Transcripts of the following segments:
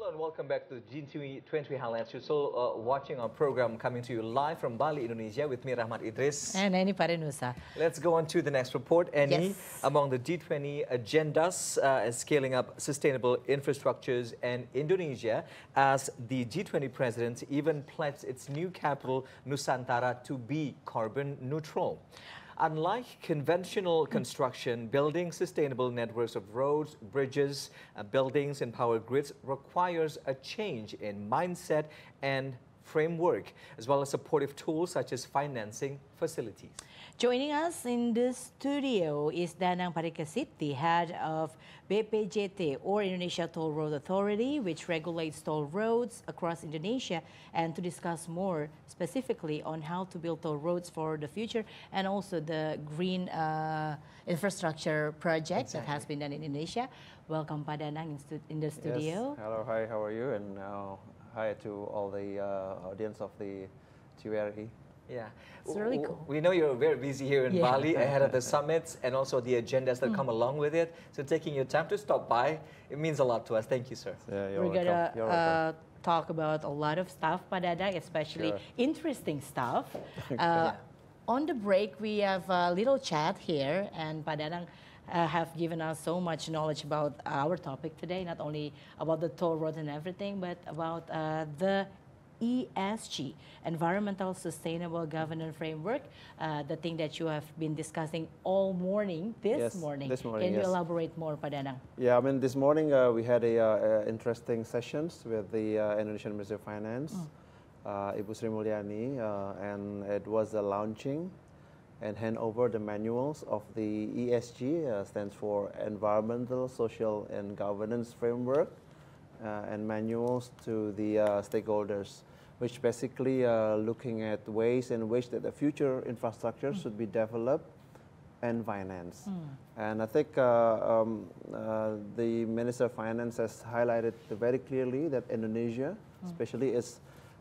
Hello and welcome back to the G20 Highlights. You're still watching our program coming to you live from Bali, Indonesia with me, Rahmat Idris. And Annie Parenusa. Let's go on to the next report. Annie, Yes. among the G20 agendas is scaling up sustainable infrastructures, and Indonesia, as the G20 president, even pledged its new capital, Nusantara, to be carbon neutral. Unlike conventional construction, building sustainable networks of roads, bridges, buildings and power grids requires a change in mindset and framework, as well as supportive tools such as financing facilities. Joining us in the studio is Danang Parikesit, the head of BPJT, or Indonesia Toll Road Authority, which regulates toll roads across Indonesia, and to discuss more specifically on how to build toll roads for the future and also the green infrastructure project that has been done in Indonesia. Welcome, Pak Danang, in the studio. Yes. Hello, hi, how are you? And hi to all the audience of the TVRI. Yeah, It's really cool. We know you're very busy here in Bali ahead of the summits and also the agendas that come along with it. So taking your time to stop by, it means a lot to us. Thank you, sir. Yeah, We're gonna talk about a lot of stuff, Pak Danang, especially interesting stuff. On the break, we have a little chat here, and Pak Danang have given us so much knowledge about our topic today, not only about the toll roads and everything, but about the ESG, Environmental Sustainable Governance Framework, the thing that you have been discussing all morning, this morning. Can you elaborate more, Pak Danang? Yeah, I mean, this morning we had interesting sessions with the Indonesian Ministry of Finance, Ibu Sri Mulyani, and it was a launching and hand over the manuals of the ESG, stands for Environmental, Social and Governance Framework, and manuals to the stakeholders, which basically looking at ways in which that the future infrastructure should be developed and financed. And I think the Minister of Finance has highlighted very clearly that Indonesia, especially, is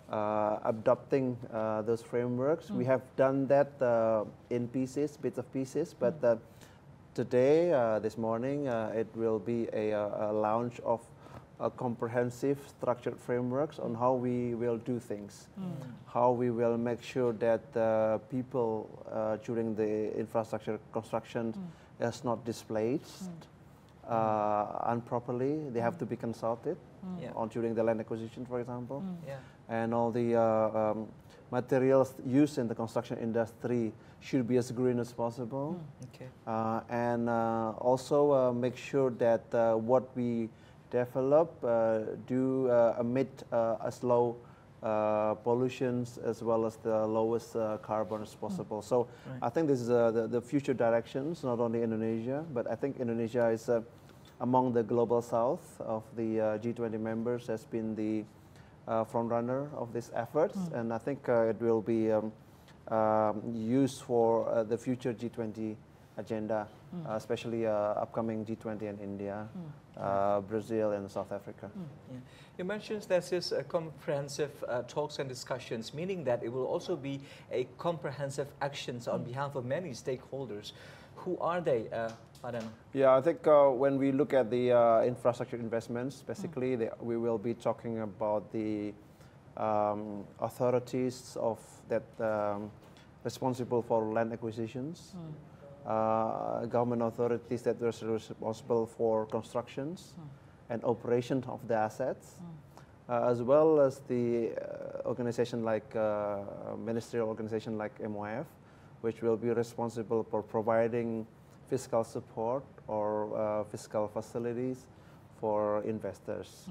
adopting those frameworks. We have done that in pieces, bits of pieces, but today, this morning, it will be a launch of comprehensive structured frameworks on how we will do things, how we will make sure that people during the infrastructure construction is not displaced improperly. They have to be consulted on during the land acquisition, for example, and all the materials used in the construction industry should be as green as possible, and also make sure that what we develop do emit as low pollutions as well as the lowest carbon as possible. So I think this is the future directions, not only Indonesia, but I think Indonesia is among the global south of the G20 members, has been the front runner of these efforts, and I think it will be used for the future G20 agenda, especially upcoming G20 in India, Brazil and South Africa. You mentioned this is a comprehensive talks and discussions, meaning that it will also be a comprehensive actions on behalf of many stakeholders. Who are they? I don't know. Yeah, I think when we look at the infrastructure investments, basically we will be talking about the authorities of that responsible for land acquisitions, government authorities that are responsible for constructions and operation of the assets, as well as the organization like ministerial organization like MOF, which will be responsible for providing fiscal support or fiscal facilities for investors.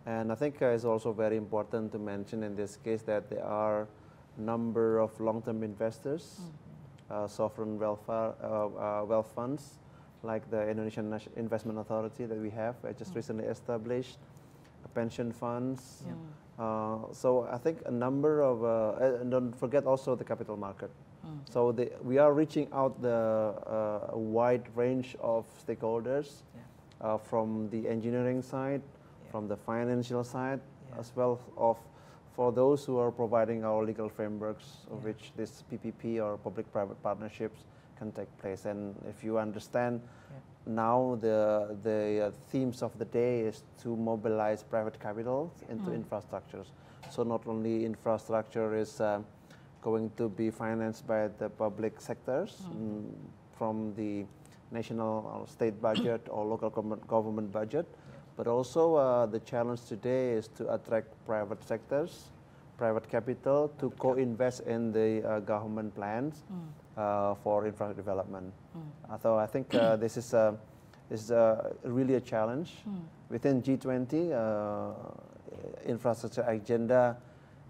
And I think it's also very important to mention in this case that there are a number of long-term investors, sovereign wealth funds, like the Indonesian National Investment Authority that we have just recently established, pension funds. So I think a number of, and don't forget also the capital market. So we are reaching out a wide range of stakeholders from the engineering side, from the financial side, as well of for those who are providing our legal frameworks of which this PPP or public-private partnerships can take place. And if you understand now the themes of the day is to mobilize private capital into infrastructures. So not only infrastructure is going to be financed by the public sectors from the national or state budget or local government budget, but also the challenge today is to attract private sectors, private capital to co-invest in the government plans for infrastructure development. So I think this is really a challenge. Within G20, infrastructure agenda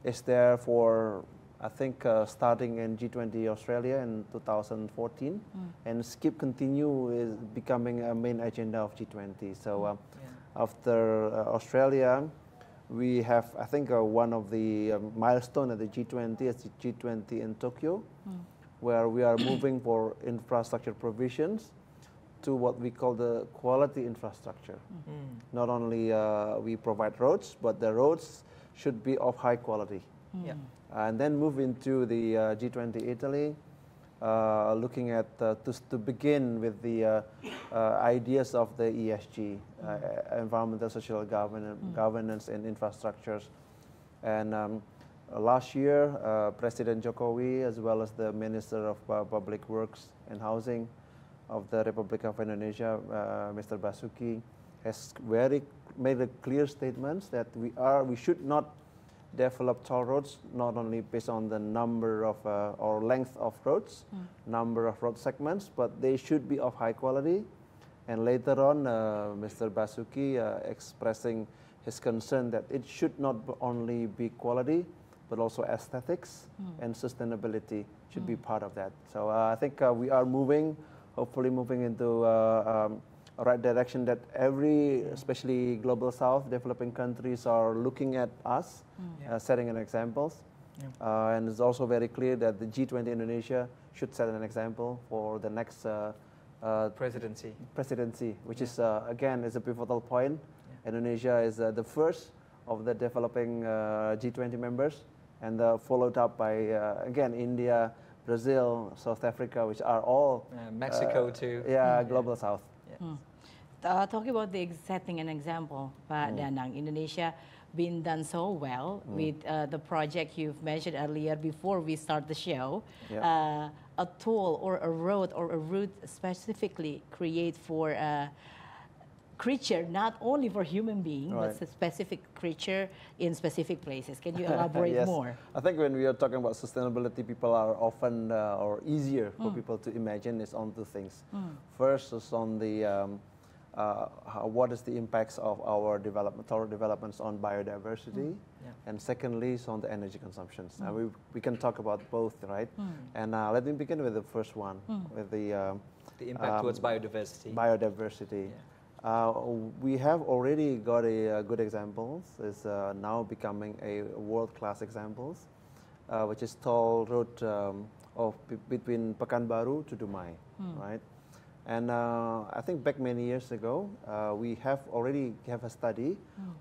is there for, I think, starting in G20 Australia in 2014, and skip continue is becoming a main agenda of G20. So after Australia, we have, I think, one of the milestone at the G20 is the G20 in Tokyo, where we are moving for infrastructure provisions to what we call the quality infrastructure. Not only we provide roads, but the roads should be of high quality. And then move into the G20 Italy, looking at to begin with the ideas of the ESG, environmental, social governance and infrastructures. And last year, President Jokowi, as well as the Minister of Public Works and Housing of the Republic of Indonesia, Mr. Basuki, has made a clear statements that we should not develop toll roads not only based on the number of or length of roads, number of road segments, but they should be of high quality. And later on, Mr. Basuki expressing his concern that it should not only be quality, but also aesthetics and sustainability should be part of that. So I think we are hopefully moving into a right direction that especially global south, developing countries are looking at us, setting an examples. And it's also very clear that the G20 Indonesia should set an example for the next presidency, which is, again, is a pivotal point. Indonesia is the first of the developing G20 members, and followed up by, again, India, Brazil, South Africa, which are all Mexico too. Global South. Talking about setting an example, Pak Danang, Indonesia been done so well with the project you've mentioned earlier before we start the show. A toll or a road or a route specifically create for a creature, not only for human being, but a specific creature in specific places. Can you elaborate more? I think when we are talking about sustainability, people are often, or easier for people to imagine is on two things. First is on the, what is the impacts of our developments on biodiversity, and secondly is on the energy consumptions. We can talk about both, right? And let me begin with the first one, with the impact towards biodiversity. We have already got a good examples. Is now becoming a world-class examples, which is toll road between Pekanbaru to Dumai, right? And I think back many years ago, we have already have a study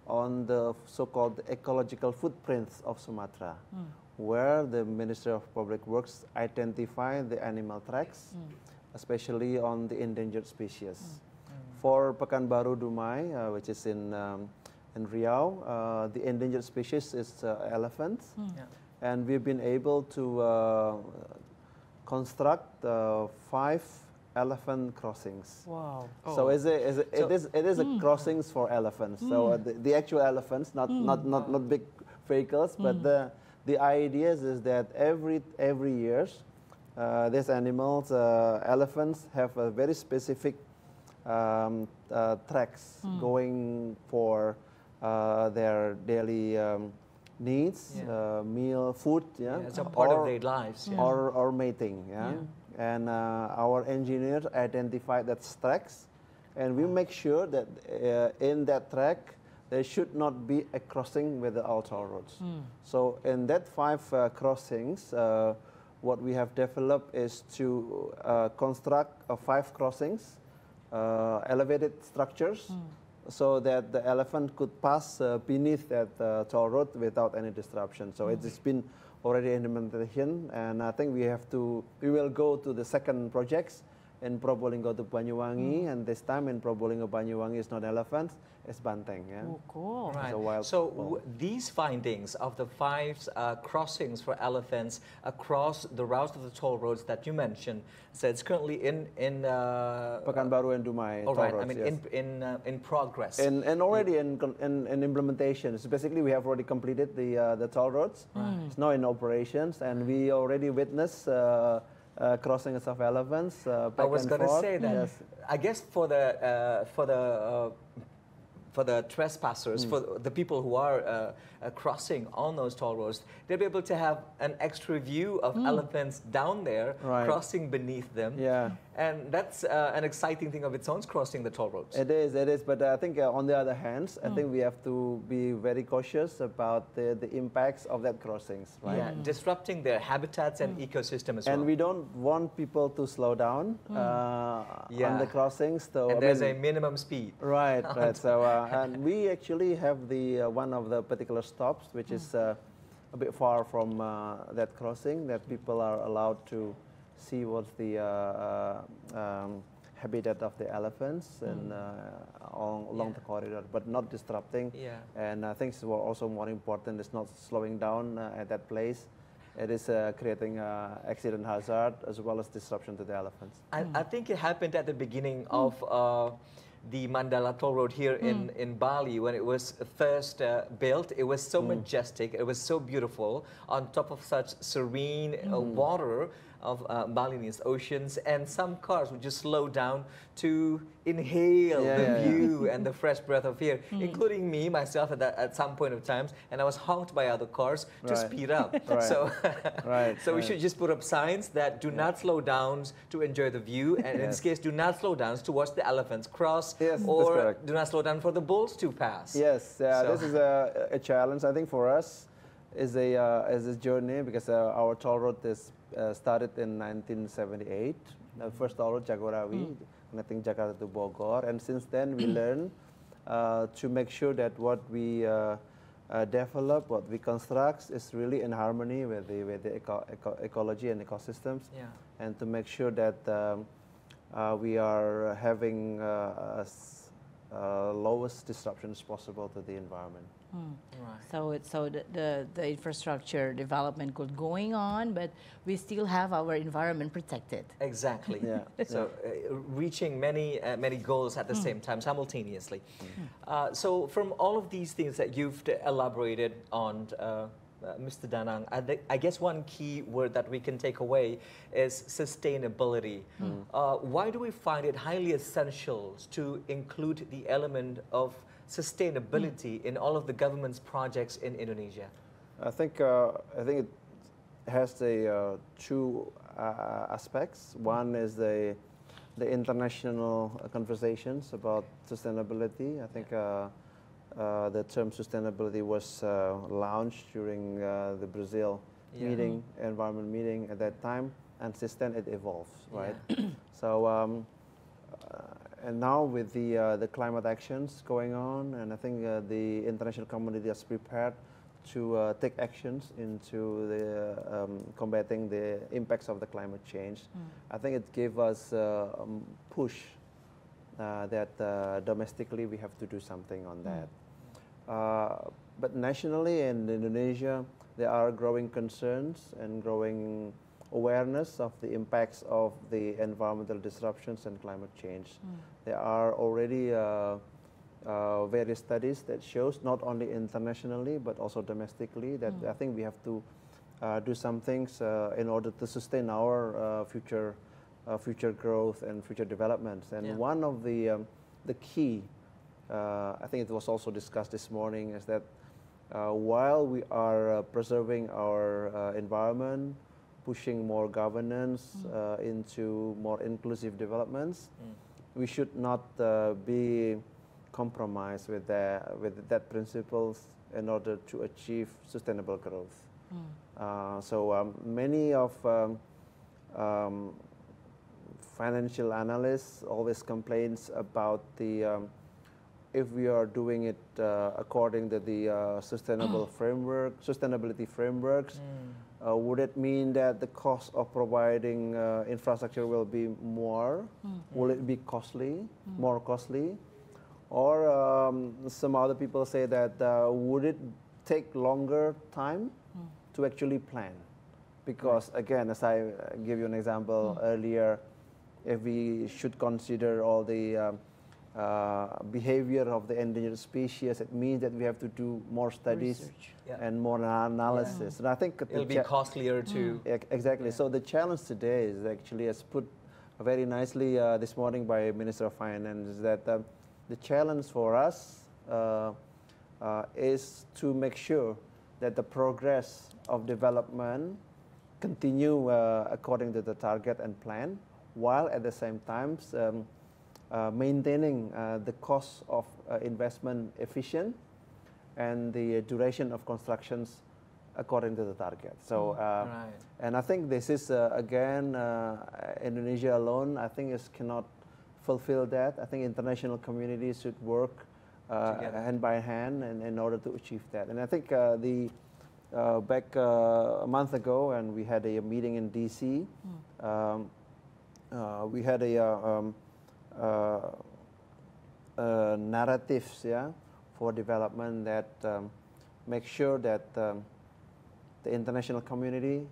on the so-called ecological footprints of Sumatra, where the Ministry of Public Works identified the animal tracks, especially on the endangered species. For Pekanbaru Dumai, which is in Riau, the endangered species is elephants, and we've been able to construct 5 elephant crossings. Wow! So it is a crossings for elephants. So the actual elephants, not big vehicles, but the idea is that every years, these animals, elephants have a very specific tracks going for their daily needs, meal, food, it's a part of their lives, or mating, and our engineers identify that tracks, and we make sure that in that track there should not be a crossing with the toll roads. So in that 5 crossings, what we have developed is to construct 5 crossings, elevated structures, so that the elephant could pass beneath that toll road without any disruption. So it has been already in implementation, and I think we will go to the second projects in Probolinggo to Banyuwangi, and this time in Probolinggo Banyuwangi is not elephants, it's banteng. Yeah. Oh, cool. Right. It's a wild So bull. these findings of the 5 crossings for elephants across the routes of the toll roads that you mentioned, so it's currently in Pekanbaru and Dumai all toll right. roads, I mean yes. in progress. And already in implementation. So basically, we have already completed the toll roads. It's now in operations, and we already witnessed crossings of elephants. I was going to say that. Yes. I guess for the trespassers, for the people who are crossing on those toll roads, they'll be able to have an extra view of elephants down there, Right. crossing beneath them. Yeah. And that's an exciting thing of its own, crossing the toll roads. It is. But I think on the other hand, I think we have to be very cautious about the impacts of that crossings, right? Yeah, disrupting their habitats and ecosystem as well. And we don't want people to slow down on the crossings. So and I there's mean, a minimum speed. right. So and we actually have the one of the particular stops, which is a bit far from that crossing, that people are allowed to see what's the habitat of the elephants and along the corridor, but not disrupting. Yeah. And I think it's also more important, it's not slowing down at that place. It is creating accident hazard as well as disruption to the elephants. I think it happened at the beginning of the Mandala Toll Road here in Bali when it was first built. It was so majestic, it was so beautiful on top of such serene water of Balinese oceans, and some cars would just slow down to inhale the view and the fresh breath of air, including me, myself at some point of times, and I was honked by other cars to speed up. So, so we should just put up signs that do not slow down to enjoy the view, and in this case, do not slow down to watch the elephants cross, or do not slow down for the bulls to pass. Yes, this is a challenge, I think, for us. Is a journey, because our toll road is started in 1978. The first toll road, Jagorawi, connecting Jakarta to Bogor, and since then we learn to make sure that what we develop, what we construct, is really in harmony with the ecology and ecosystems, and to make sure that we are having lowest disruptions possible to the environment. Right. So the infrastructure development could going on, but we still have our environment protected. Exactly. So reaching many goals at the same time, simultaneously. So from all of these things that you've elaborated on, Mr. Danang, I guess one key word that we can take away is sustainability. Why do we find it highly essential to include the element of sustainability in all of the government's projects in Indonesia? I think it has the two aspects. One is the international conversations about sustainability. I think the term sustainability was launched during the Brazil meeting, environment meeting at that time, and since then it evolves, right? So. And now with the climate actions going on, and I think the international community is prepared to take actions into the combating the impacts of the climate change. I think it gave us a push that domestically we have to do something on that. But nationally in Indonesia, there are growing concerns and growing awareness of the impacts of the environmental disruptions and climate change. There are already various studies that shows, not only internationally but also domestically, that I think we have to do some things in order to sustain our future growth and future developments. And one of the key, I think it was also discussed this morning, is that while we are preserving our environment, pushing more governance into more inclusive developments, we should not be compromised with that principles in order to achieve sustainable growth. So many of financial analysts always complains about the if we are doing it according to the sustainability frameworks, Would it mean that the cost of providing infrastructure will be more? Will it be costly, more costly? Or some other people say that would it take longer time to actually plan? Because again, as I gave you an example earlier, if we should consider all the behavior of the endangered species, it means that we have to do more studies and more analysis. And I think it'll be costlier too. Exactly. So the challenge today is actually, as put very nicely this morning by Minister of Finance, is that the challenge for us is to make sure that the progress of development continue according to the target and plan, while at the same time maintaining the cost of investment efficient and the duration of constructions according to the target. So, and I think this is again Indonesia alone, I think cannot fulfill that. I think international communities should work hand by hand in order to achieve that. And I think back a month ago, and we had a meeting in DC. We had narratives, for development that make sure that the international community,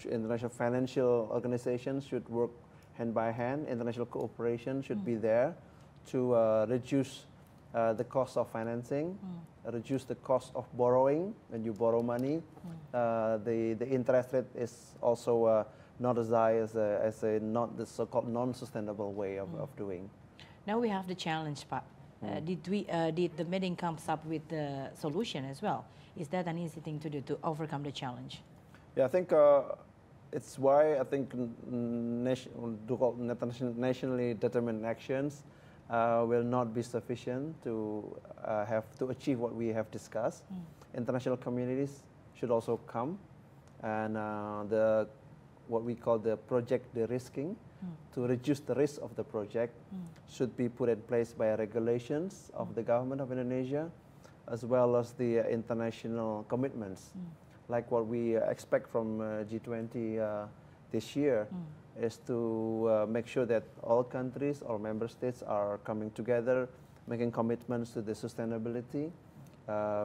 international financial organizations should work hand by hand. International cooperation should be there to reduce the cost of financing, reduce the cost of borrowing. When you borrow money, the interest rate is also not as high as not the so-called non-sustainable way of doing. Now we have the challenge part. Did the meeting comes up with the solution as well? Is that an easy thing to do to overcome the challenge? Yeah, I think it's why I think nationally determined actions will not be sufficient to achieve what we have discussed. International communities should also come, and what we call the project de-risking, to reduce the risk of the project, should be put in place by regulations of the government of Indonesia, as well as the international commitments. Like what we expect from G20 this year is to make sure that all countries or member states are coming together, making commitments to the sustainability,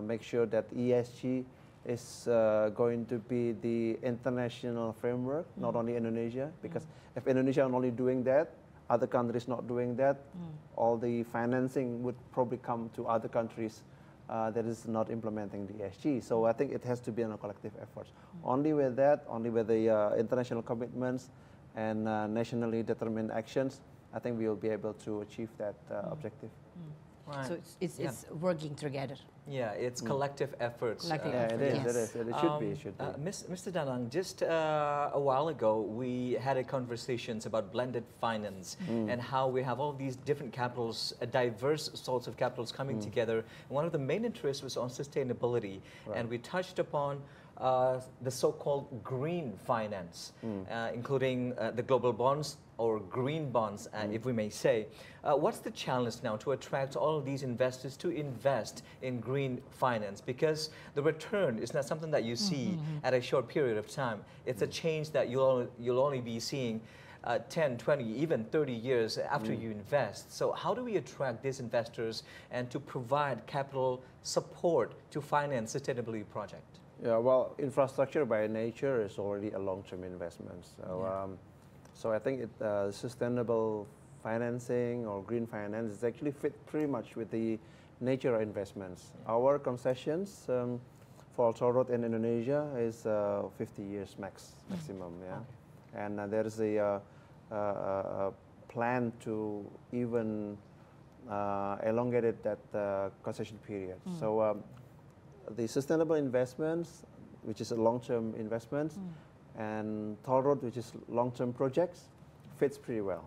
make sure that ESG is going to be the international framework, not only Indonesia, because if Indonesia are only doing that, other countries not doing that, all the financing would probably come to other countries that is not implementing the ESG. So I think it has to be on a collective effort. Only with that, only with the international commitments and nationally determined actions, I think we will be able to achieve that objective. Right. So it's working together. Yeah, it's collective efforts. Collective effort, yes. It is. It should be. It should be. Mr. Danang, just a while ago, we had a conversations about blended finance and how we have all these different capitals, diverse sorts of capitals coming together. And one of the main interests was on sustainability, and we touched upon the so-called green finance, including the global bonds or green bonds, if we may say. What's the challenge now to attract all of these investors to invest in green finance? Because the return is not something that you see at a short period of time. It's a change that you'll only be seeing 10, 20, even 30 years after you invest. So how do we attract these investors and to provide capital support to finance sustainability projects? Yeah, well, infrastructure by nature is already a long-term investment. So, so I think sustainable financing or green finance is actually fit pretty much with the nature of investments. Our concessions for toll road in Indonesia is 50 years maximum. And there is a plan to even elongate that concession period. So the sustainable investments, which is a long-term investments, and toll road, which is long-term projects, fits pretty well.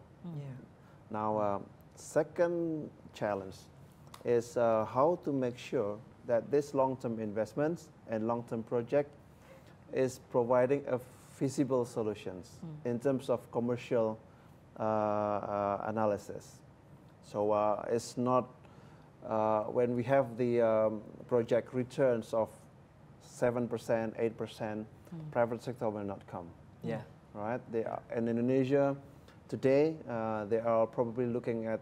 Now, second challenge is how to make sure that this long-term investments and long-term project is providing a feasible solutions in terms of commercial analysis. So it's not when we have the project returns of 7%, 8%, private sector will not come. Yeah. Right? They are, in Indonesia today, they are probably looking at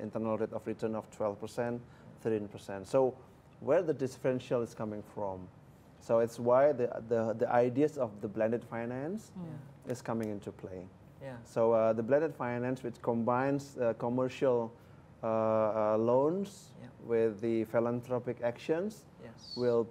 internal rate of return of 12%, 13%. So where the differential is coming from? So it's why the ideas of the blended finance is coming into play. Yeah. So the blended finance, which combines commercial loans with the philanthropic actions, will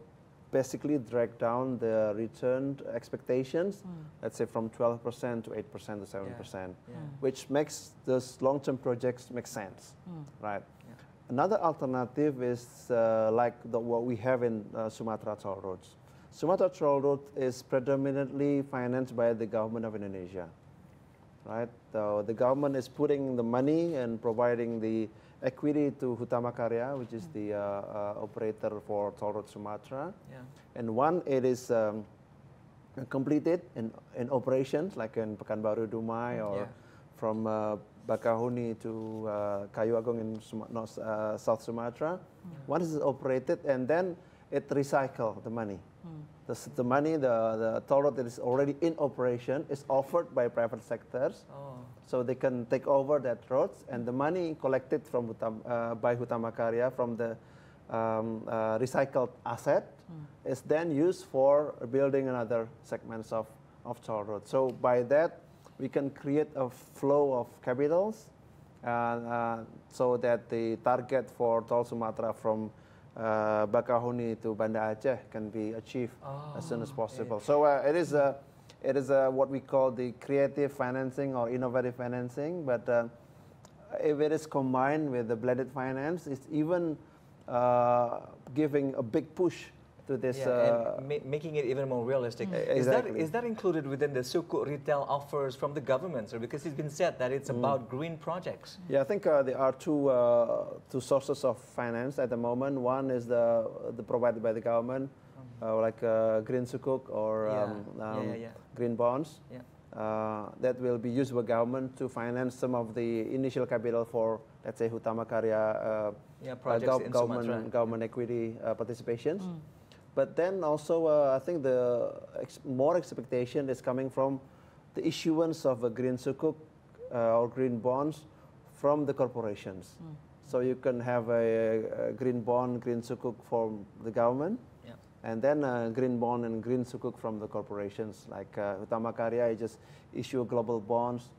basically drag down the return expectations, let's say from 12% to 8% to 7%, which makes those long-term projects make sense, right? Yeah. Another alternative is like what we have in Sumatra toll roads. Sumatra toll road is predominantly financed by the government of Indonesia, right? So the government is putting the money and providing the equity to Hutama Karya, which is the operator for toll road Sumatra. Yeah. And one, it is completed in operations, like in Pekanbaru Dumai or from Bakahuni to Kayu Agung in South Sumatra. One is operated, and then it recycles the money. The money, the toll road that is already in operation is offered by private sectors. So they can take over that roads, and the money collected from by Hutama Karya from the recycled asset is then used for building another segments of toll road. So by that, we can create a flow of capitals so that the target for toll Sumatra from Bakahuni to Banda Aceh can be achieved as soon as possible. So it is what we call the creative financing or innovative financing, but if it is combined with the blended finance, it's even giving a big push to this. And making it even more realistic. Exactly. Is that included within the Sukuk retail offers from the government, sir? Because it's been said that it's about green projects. Yeah, I think there are two sources of finance at the moment. One is the provided by the government, like green Sukuk or green bonds. That will be used by government to finance some of the initial capital for, let's say, Hutama Karya government equity participations. But then also, I think the more expectation is coming from the issuance of a green Sukuk or green bonds from the corporations. So you can have a green bond, green Sukuk from the government, and then a green bond and green Sukuk from the corporations. Like Hutama Karya, you just issue global bonds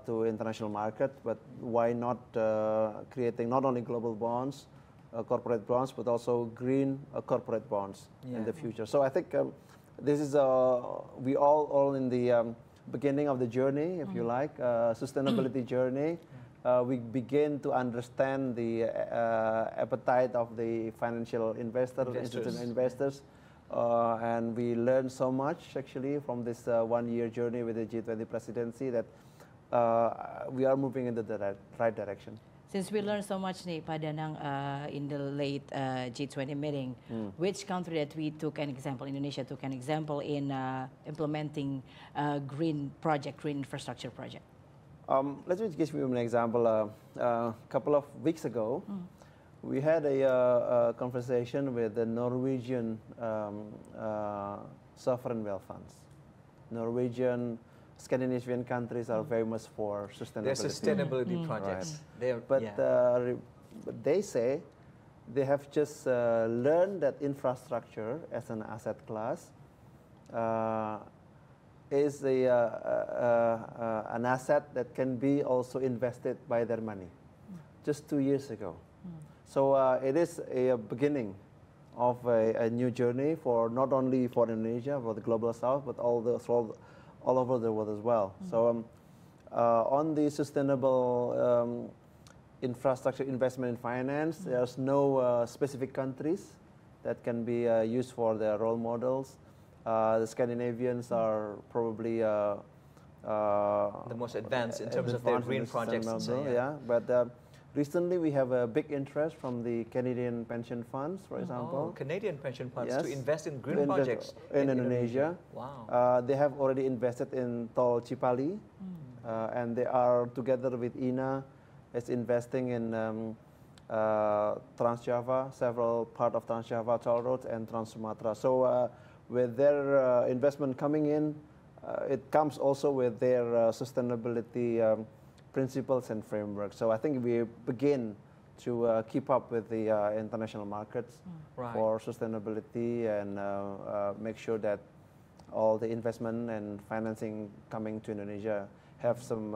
to international market, but why not creating not only global bonds, corporate bonds, but also green corporate bonds in the future. So I think this is we all in the beginning of the journey, if you like, sustainability journey. We begin to understand the appetite of the financial institutional investors, and we learn so much actually from this 1 year journey with the G20 presidency that we are moving in the right direction. Since we learned so much, Pak Danang, in the late G20 meeting, which country that we took an example, Indonesia took an example in implementing green infrastructure project? Let me give you an example. A couple of weeks ago, we had a conversation with the Norwegian sovereign wealth funds. Norwegian, Scandinavian countries are very much for sustainability. They're sustainability projects. Right. But they say they have just learned that infrastructure as an asset class is an asset that can be also invested by their money. Just 2 years ago. So it is a beginning of a new journey for not only for Indonesia, for the global south, but all over the world as well. So on the sustainable infrastructure investment in finance, there's no specific countries that can be used for their role models. The Scandinavians are probably the most advanced in terms of their green projects. But recently we have a big interest from the Canadian pension funds, for example. Canadian pension funds to invest in green projects in Indonesia. Wow. They have already invested in Tol Cipali, and they are together with INA, is investing in Trans Java, several part of Trans Java toll roads and Trans Sumatra. So with their investment coming in, it comes also with their sustainability principles and frameworks. So I think we begin to keep up with the international markets for sustainability and make sure that all the investment and financing coming to Indonesia have some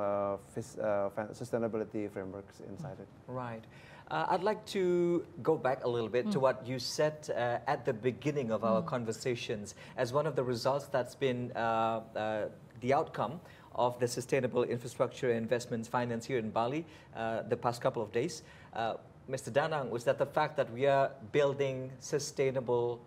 sustainability frameworks inside it. Right. I'd like to go back a little bit to what you said at the beginning of our conversations as one of the results that's been the outcome of the Sustainable Infrastructure Investments Finance here in Bali the past couple of days. Mr. Danang, was that the fact that we are building sustainable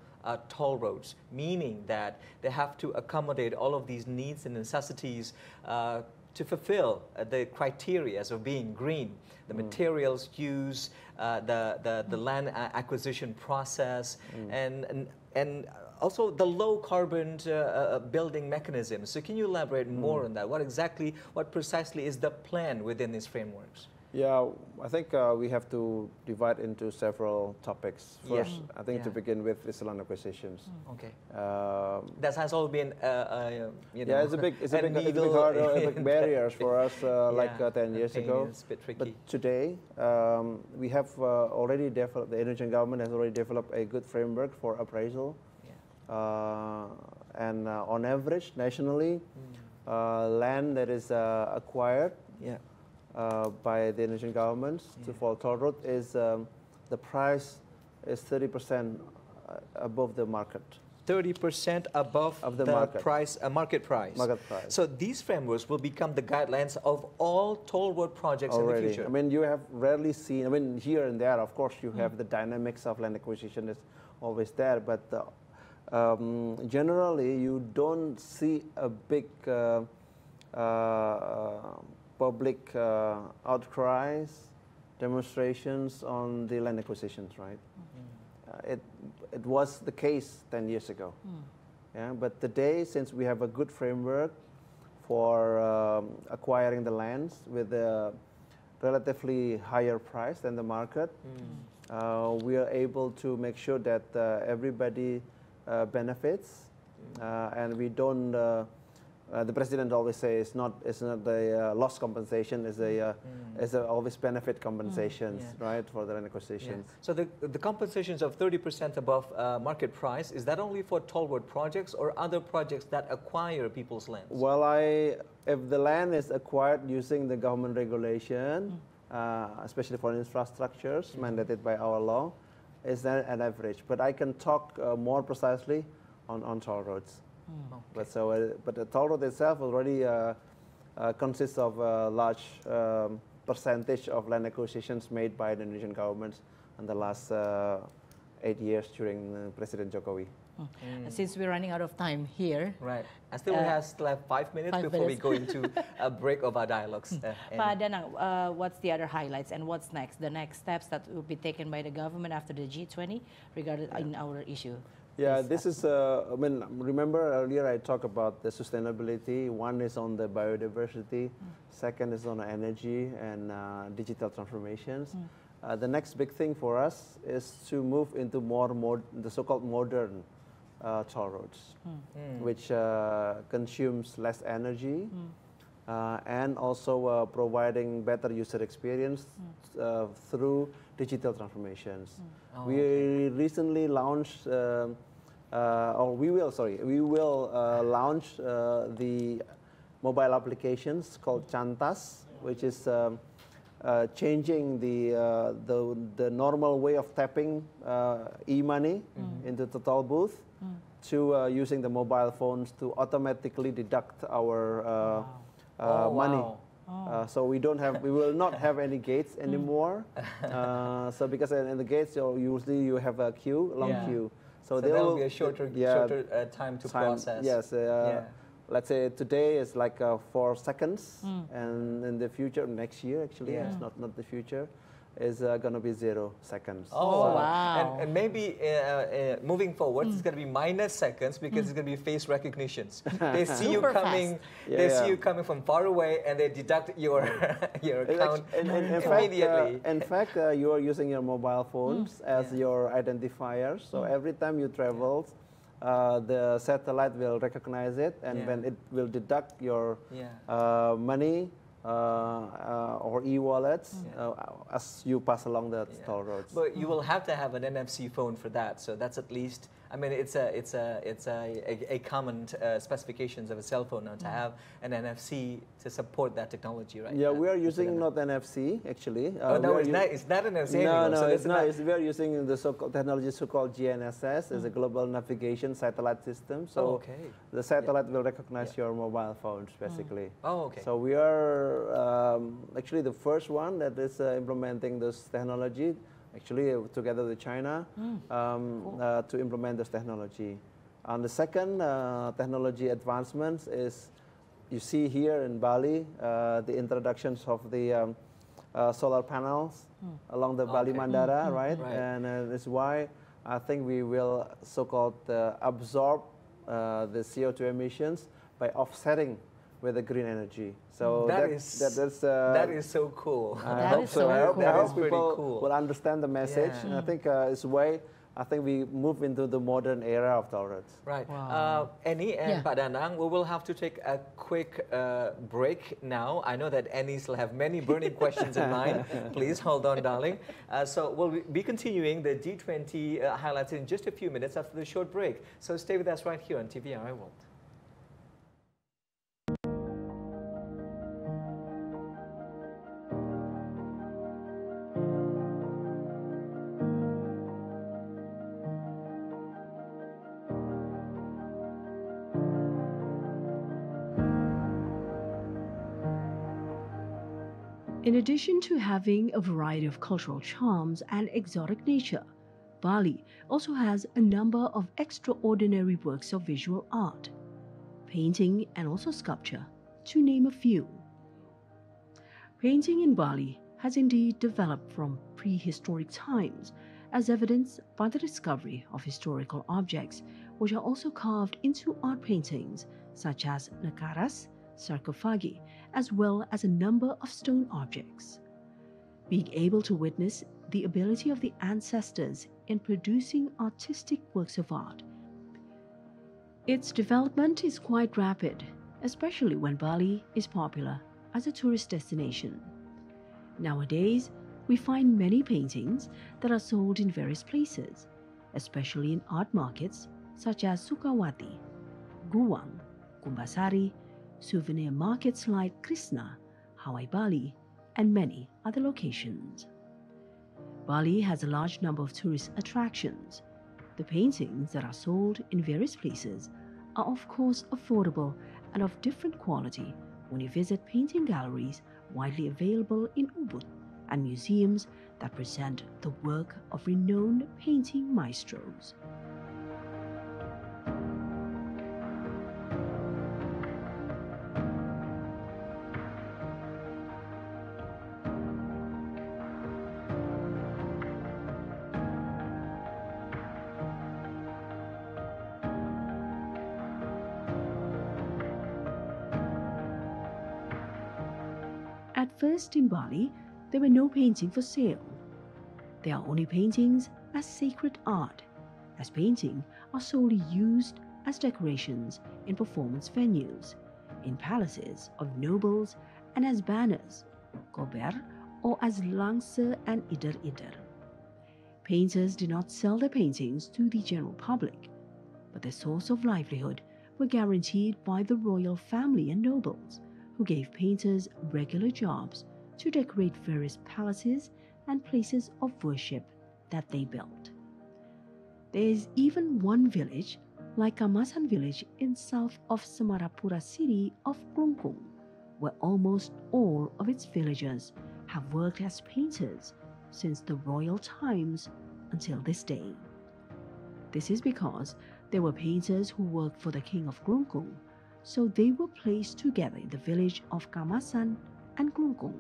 toll roads, meaning that they have to accommodate all of these needs and necessities to fulfill the criteria of being green, the materials used, the land acquisition process, and also the low carbon building mechanism. So can you elaborate more on that? What precisely is the plan within these frameworks? Yeah, I think we have to divide into several topics. First, I think to begin with is land acquisitions. Okay. That has all been, you know, yeah, it's a big hurdle, a big barriers for us, like 10 years ago. It's a bit tricky. But today, we have already developed. The Indonesian government has already developed a good framework for appraisal. And on average, nationally, land that is acquired. By the Indonesian government for toll road is the price is 30% above the market. 30% above of the market price. Market price. So these frameworks will become the guidelines of all toll road projects in the future. I mean, you have rarely seen. I mean, here and there, of course, you have the dynamics of land acquisition is always there, but generally, you don't see a big public outcries, demonstrations on the land acquisitions, right? It was the case 10 years ago. Yeah, but today, since we have a good framework for acquiring the lands with a relatively higher price than the market, we are able to make sure that everybody benefits, and we don't. The president always says it's not the loss compensation, it's a always benefit compensations, right, for the land acquisitions. So the compensations of 30% above market price, is that only for toll road projects or other projects that acquire people's lands? Well, if the land is acquired using the government regulation, especially for infrastructures mandated by our law, is that an average? But I can talk more precisely on toll roads. Okay. But the toll road itself already consists of a large percentage of land acquisitions made by the Indonesian government in the last 8 years during President Jokowi. Since we're running out of time here. Right. And still we still have 5 minutes before we go into a break of our dialogues. Pak Danang, what's the other highlights and what's next? The next steps that will be taken by the government after the G20 regarding in our issue? Yeah, this is, I mean, remember earlier I talked about the sustainability. One is on the biodiversity, second is on energy and digital transformations. The next big thing for us is to move into the so-called modern toll roads, which consumes less energy and also providing better user experience through digital transformations. We recently launched we will launch the mobile applications called Cantas, which is changing the normal way of tapping e-money into the toll booth to using the mobile phones to automatically deduct our money. So we will not have any gates anymore. So because in the gates, usually you have a long queue. So there will be a shorter time to process. Yes. Let's say today is like 4 seconds, and in the future, next year actually, it's not the future, is going to be 0 seconds. Oh, wow. And maybe moving forward, it's going to be minus seconds because it's going to be face recognitions. They see you coming. They see you coming from far away, and they deduct your account immediately. In fact, you are using your mobile phones as your identifier. So every time you travel, the satellite will recognize it, and when it will deduct your money or e-wallets as you pass along the toll roads. But you will have to have an NFC phone for that. So that's at least, I mean, it's a common specifications of a cell phone now to have an NFC to support that technology, right? Yeah, we are using not NFC actually. No, it's not an NFC anymore. No, so it's not. We are using the technology so-called GNSS as a global navigation satellite system. So the satellite will recognize your mobile phones basically. Oh, okay. So we are actually the first one that is implementing this technology, actually together with China, to implement this technology. And the second technology advancements is, you see here in Bali, the introductions of the solar panels along the Bali Mandara, right? And that's why I think we will so-called absorb the CO2 emissions by offsetting with the green energy. So that is so cool. I hope so. I hope people cool. will understand the message. And I think it's way. I think we move into the modern era of toll roads. Right. Annie and Pak Danang, we will have to take a quick break now. I know that Annie still have many burning questions in mind. Please hold on, darling. So we'll be continuing the G20 highlights in just a few minutes after the short break. So stay with us right here on TVRI World. In addition to having a variety of cultural charms and exotic nature, Bali also has a number of extraordinary works of visual art, painting and also sculpture, to name a few. Painting in Bali has indeed developed from prehistoric times, as evidenced by the discovery of historical objects, which are also carved into art paintings such as nakaras, sarcophagi, as well as a number of stone objects. Being able to witness the ability of the ancestors in producing artistic works of art. Its development is quite rapid, especially when Bali is popular as a tourist destination. Nowadays, we find many paintings that are sold in various places, especially in art markets such as Sukawati, Guwang, Kumbasari, souvenir markets like Krishna, Hawaii Bali, and many other locations. Bali has a large number of tourist attractions. The paintings that are sold in various places are of course affordable and of different quality when you visit painting galleries widely available in Ubud and museums that present the work of renowned painting maestros. At first in Bali, there were no paintings for sale. There are only paintings as sacred art, as paintings are solely used as decorations in performance venues, in palaces of nobles, and as banners, kober, or as langse and ider-ider. Painters did not sell their paintings to the general public, but their source of livelihood were guaranteed by the royal family and nobles, who gave painters regular jobs to decorate various palaces and places of worship that they built. There is even one village, like Kamasan village in south of Samarapura city of Klungkung, where almost all of its villagers have worked as painters since the royal times until this day. This is because there were painters who worked for the king of Klungkung, so they were placed together in the village of Kamasan and Klungkung.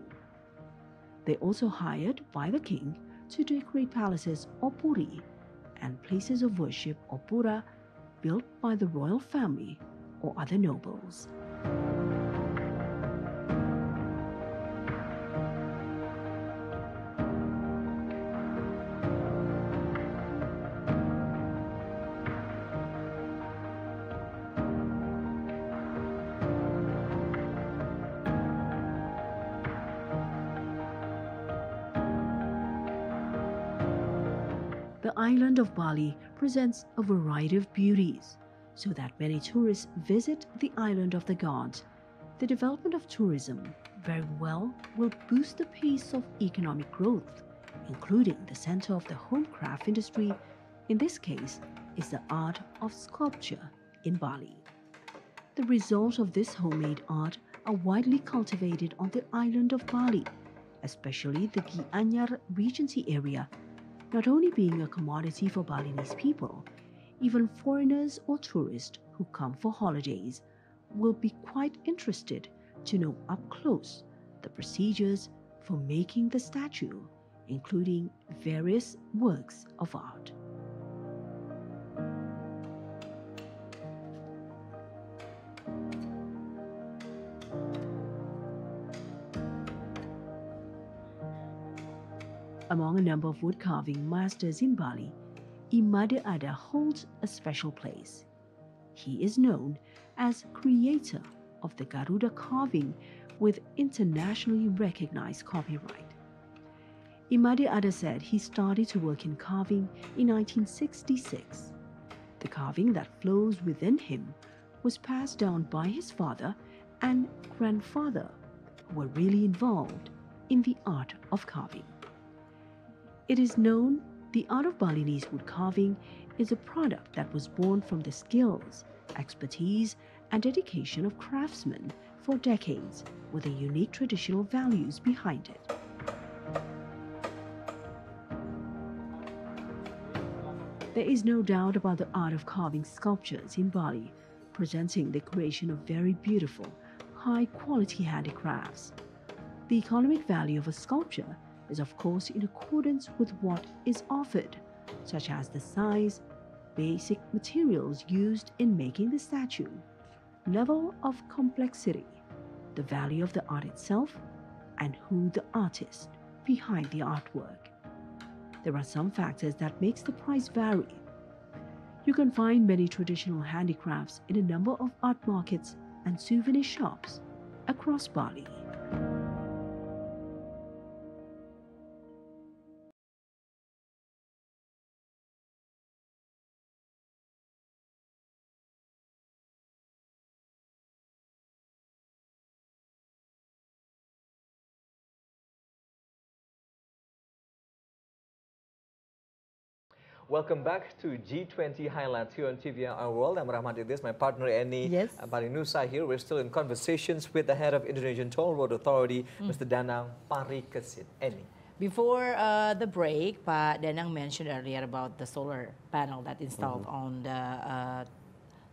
They also hired by the king to decorate palaces or puri and places of worship or pura built by the royal family or other nobles. The island of Bali presents a variety of beauties, so that many tourists visit the island of the gods. The development of tourism very well will boost the pace of economic growth, including the center of the home craft industry. In this case, is the art of sculpture in Bali. The results of this homemade art are widely cultivated on the island of Bali, especially the Gianyar Regency area, not only being a commodity for Balinese people, even foreigners or tourists who come for holidays will be quite interested to know up close the procedures for making the statue, including various works of art. Among a number of wood carving masters in Bali, Imade Ada holds a special place. He is known as creator of the Garuda carving with internationally recognized copyright. Imade Ada said he started to work in carving in 1966. The carving that flows within him was passed down by his father and grandfather, who were really involved in the art of carving. It is known the art of Balinese wood carving is a product that was born from the skills, expertise, and dedication of craftsmen for decades, with the unique traditional values behind it. There is no doubt about the art of carving sculptures in Bali, presenting the creation of very beautiful, high-quality handicrafts. The economic value of a sculpture is of course in accordance with what is offered, such as the size, basic materials used in making the statue, level of complexity, the value of the art itself, and who the artist behind the artwork. There are some factors that makes the price vary. You can find many traditional handicrafts in a number of art markets and souvenir shops across Bali. Welcome back to G20 Highlights here on TVR Our World. I'm Rahmat Idris, my partner Annie Yes. Balinusa here. We're still in conversations with the head of Indonesian Toll Road Authority, Mr. Danang Parikesit. Annie. Before the break, Pak Danang mentioned earlier about the solar panel that installed on the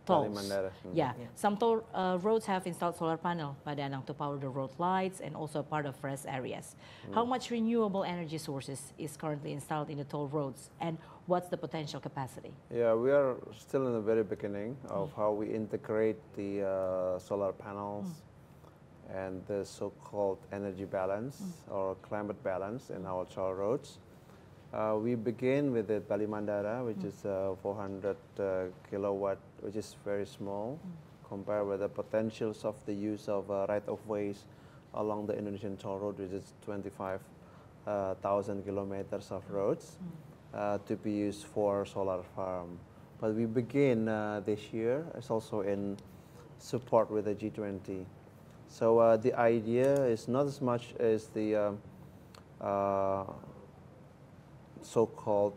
tolls. Yeah, some toll roads have installed solar panel, Pak Danang, to power the road lights and also part of rest areas. How much renewable energy sources is currently installed in the toll roads, and what's the potential capacity? Yeah, we are still in the very beginning of how we integrate the solar panels and the so-called energy balance or climate balance in our toll roads. We begin with the Balimandara, which is 400 kilowatt, which is very small compared with the potentials of the use of right-of-ways along the Indonesian toll road, which is 25,000 kilometers of roads to be used for solar farm. But we begin this year. It's also in support with the G20. So the idea is not as much as the so-called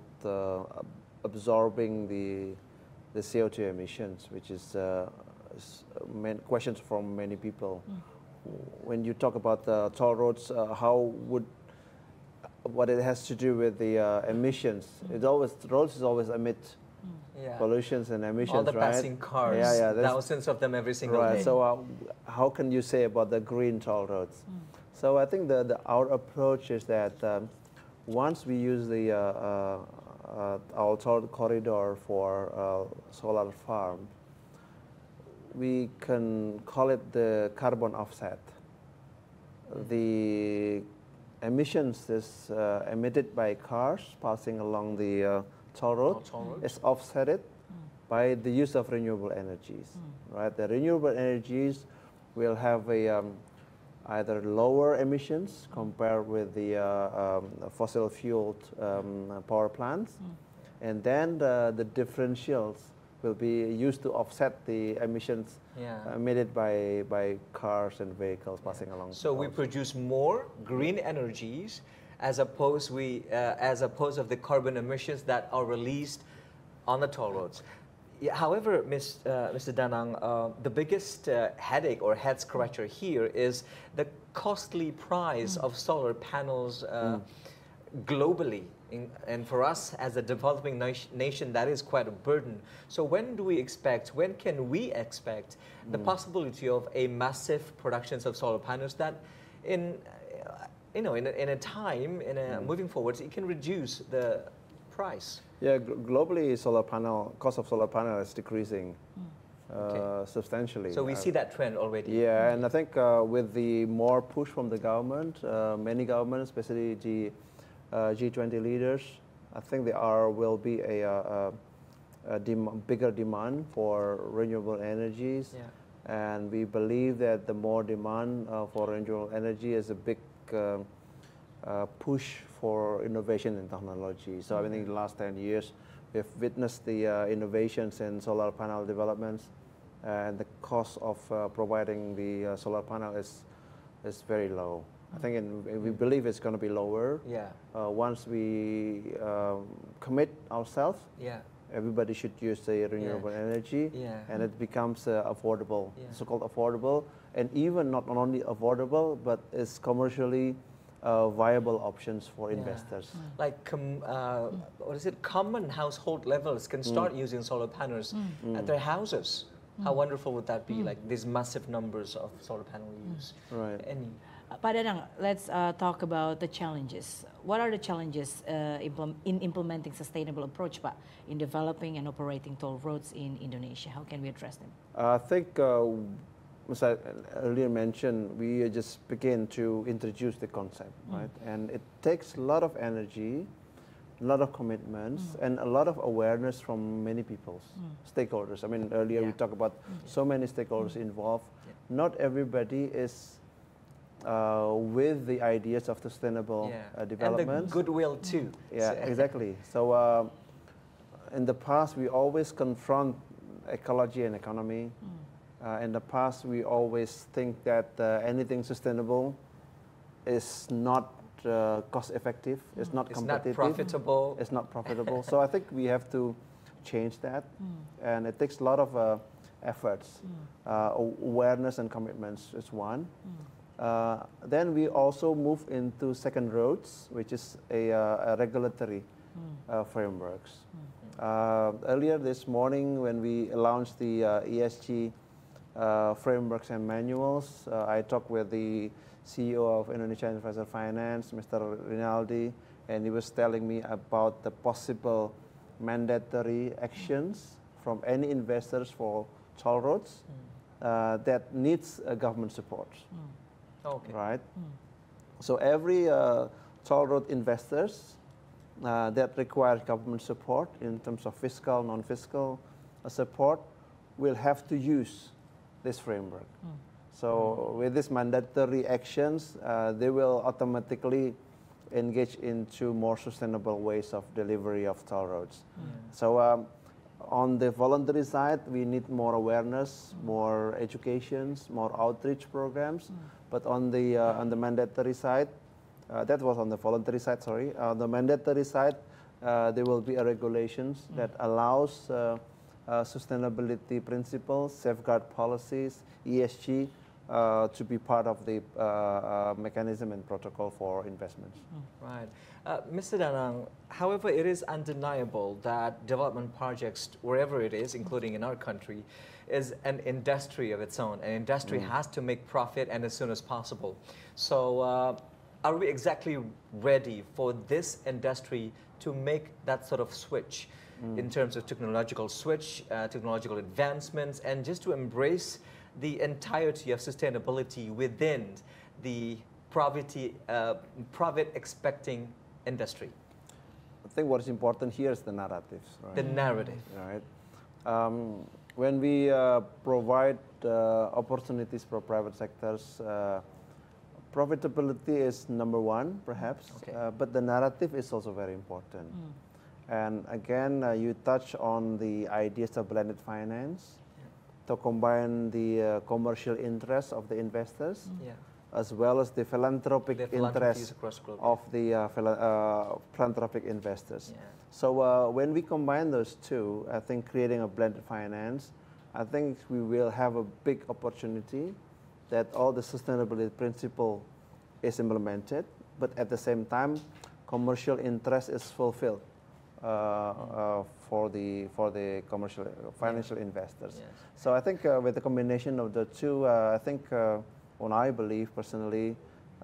absorbing the CO2 emissions, which is questions from many people. When you talk about the toll roads, what it has to do with the emissions? Roads always emit pollutions and emissions, all the right? passing cars, thousands of them every single day. So how can you say about the green toll roads? So I think our approach is that once we use the our toll corridor for solar farm, we can call it the carbon offset. The emissions is emitted by cars passing along the toll road is offsetted by the use of renewable energies. Right, the renewable energies will have a either lower emissions compared with the fossil fueled power plants, and then the differentials will be used to offset the emissions emitted by cars and vehicles passing along. So we produce more green energies as opposed of the carbon emissions that are released on the toll roads. Yeah, however, Mr. Danang, the biggest headache or head scratcher here is the costly price of solar panels globally. And for us as a developing nation, that is quite a burden. So when can we expect the possibility of a massive productions of solar panels that moving forward, it can reduce the price? Yeah, globally, cost of solar panel is decreasing substantially. So we see that trend already. Yeah, and I think with the more push from the government, many governments, especially G20 leaders, I think there will be a bigger demand for renewable energies. Yeah. And we believe that the more demand for renewable energy is a big push for innovation in technology. So I think in the last 10 years, we've witnessed the innovations in solar panel developments, and the cost of providing the solar panel is very low. I think we believe it's going to be lower. Yeah. Once we commit ourselves. Yeah. Everybody should use the renewable energy, and it becomes affordable, so-called affordable, and even not only affordable, but it's commercially viable options for investors. Like, common household levels can start using solar panels at their houses. How wonderful would that be? Like these massive numbers of solar panel use. Right. Pak Dadang, let's talk about the challenges. What are the challenges in implementing sustainable approach, Pak, in developing and operating toll roads in Indonesia? How can we address them? I think, as I earlier mentioned, we just begin to introduce the concept, right? And it takes a lot of energy, a lot of commitments, and a lot of awareness from many people, stakeholders. I mean, earlier we talked about so many stakeholders involved. Not everybody is with the ideas of sustainable development. And the goodwill too. Yeah, exactly. So in the past, we always confront ecology and economy. In the past, we always think that anything sustainable is not cost effective, it's not competitive. It's not profitable. It's not profitable. So I think we have to change that. And it takes a lot of efforts. Awareness and commitments is one. Then we also move into second roads, which is a regulatory frameworks. Earlier this morning, when we launched the ESG frameworks and manuals, I talked with the CEO of Indonesia Infrastructure Finance, Mr. Rinaldi, and he was telling me about the possible mandatory actions from any investors for toll roads that needs government support. Okay. Right? So every toll road investors that require government support in terms of fiscal, non-fiscal support will have to use this framework. So with these mandatory actions, they will automatically engage into more sustainable ways of delivery of toll roads. So on the voluntary side, we need more awareness, more educations, more outreach programs. But on the mandatory side, that was on the voluntary side, sorry. On the mandatory side, there will be a regulations that allows sustainability principles, safeguard policies, ESG, to be part of the mechanism and protocol for investments. Right. Mr. Danang, however, it is undeniable that development projects, wherever it is, including in our country, is an industry of its own. An industry has to make profit and as soon as possible. So are we exactly ready for this industry to make that sort of switch in terms of technological switch, technological advancements, and just to embrace the entirety of sustainability within the profit expecting industry? I think what is important here is the narratives. Right? The narrative. Right. When we provide opportunities for private sectors, profitability is number one, perhaps, but the narrative is also very important. And again, you touch on the ideas of blended finance to combine the commercial interests of the investors as well as the philanthropic interests of the philanthropic investors. So when we combine those two, I think creating a blended finance, I think we will have a big opportunity that all the sustainability principle is implemented, but at the same time, commercial interest is fulfilled for the commercial financial investors. So I think with the combination of the two, I think when I believe personally,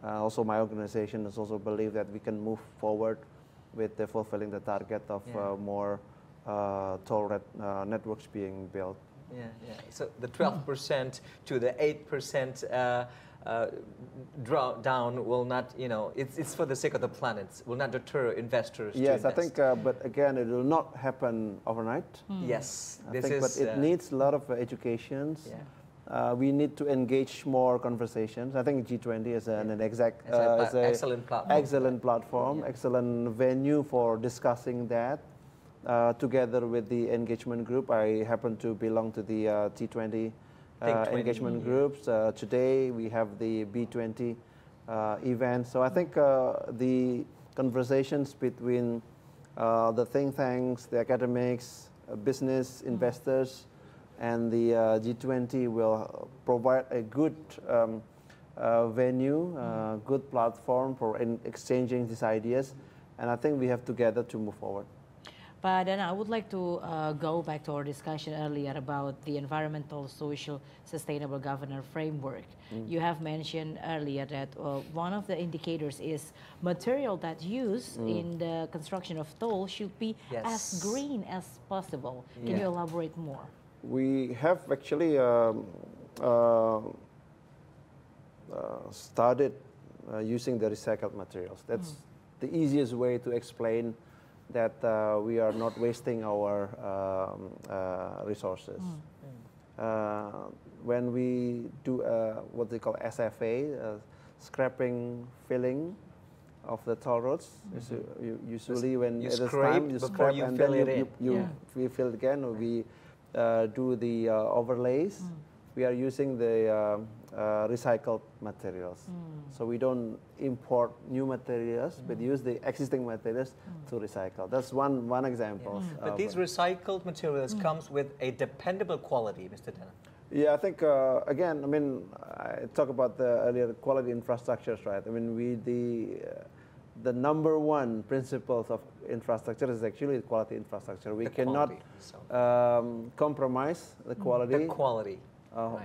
also my organization has also believed that we can move forward with fulfilling the target of more toll networks being built. So the 12% to the 8% down will not, it's for the sake of the planet, will not deter investors to invest. I think, but again, it will not happen overnight. Yes, but it needs a lot of educations. We need to engage more conversations. I think G20 is an excellent platform, excellent venue for discussing that. Together with the engagement group, I happen to belong to the T20 engagement groups. Today we have the B20 event. So I think the conversations between the think tanks, the academics, business investors, and the G20 will provide a good venue, good platform for exchanging these ideas. And I think we have together to move forward. But then I would like to go back to our discussion earlier about the environmental, social, sustainable governance framework. You have mentioned earlier that one of the indicators is material that used in the construction of toll should be as green as possible. Can you elaborate more? We have actually started using the recycled materials. That's the easiest way to explain that we are not wasting our resources. When we do what they call SFA, scrapping filling of the toll roads, usually when you it is scrape time, you scrape and then we fill again, or we do the overlays. We are using the recycled materials. So we don't import new materials, but use the existing materials to recycle. That's one example. But these recycled materials comes with a dependable quality, Mr. Dana. Yeah, I think, again, I mean, I talk about the earlier quality infrastructures, right? I mean, the number one principles of infrastructure is actually quality infrastructure. We cannot compromise the quality. The quality.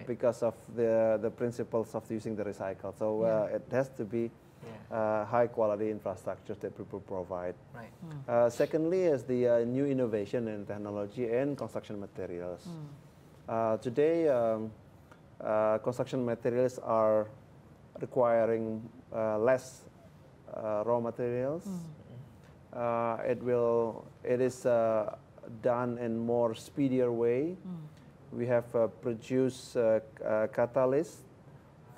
Because of the principles of using the recycle. So it has to be high quality infrastructure that people provide. Secondly is the new innovation in technology and construction materials. Today, construction materials are requiring less raw materials. It is done in more speedier way. We have produced catalysts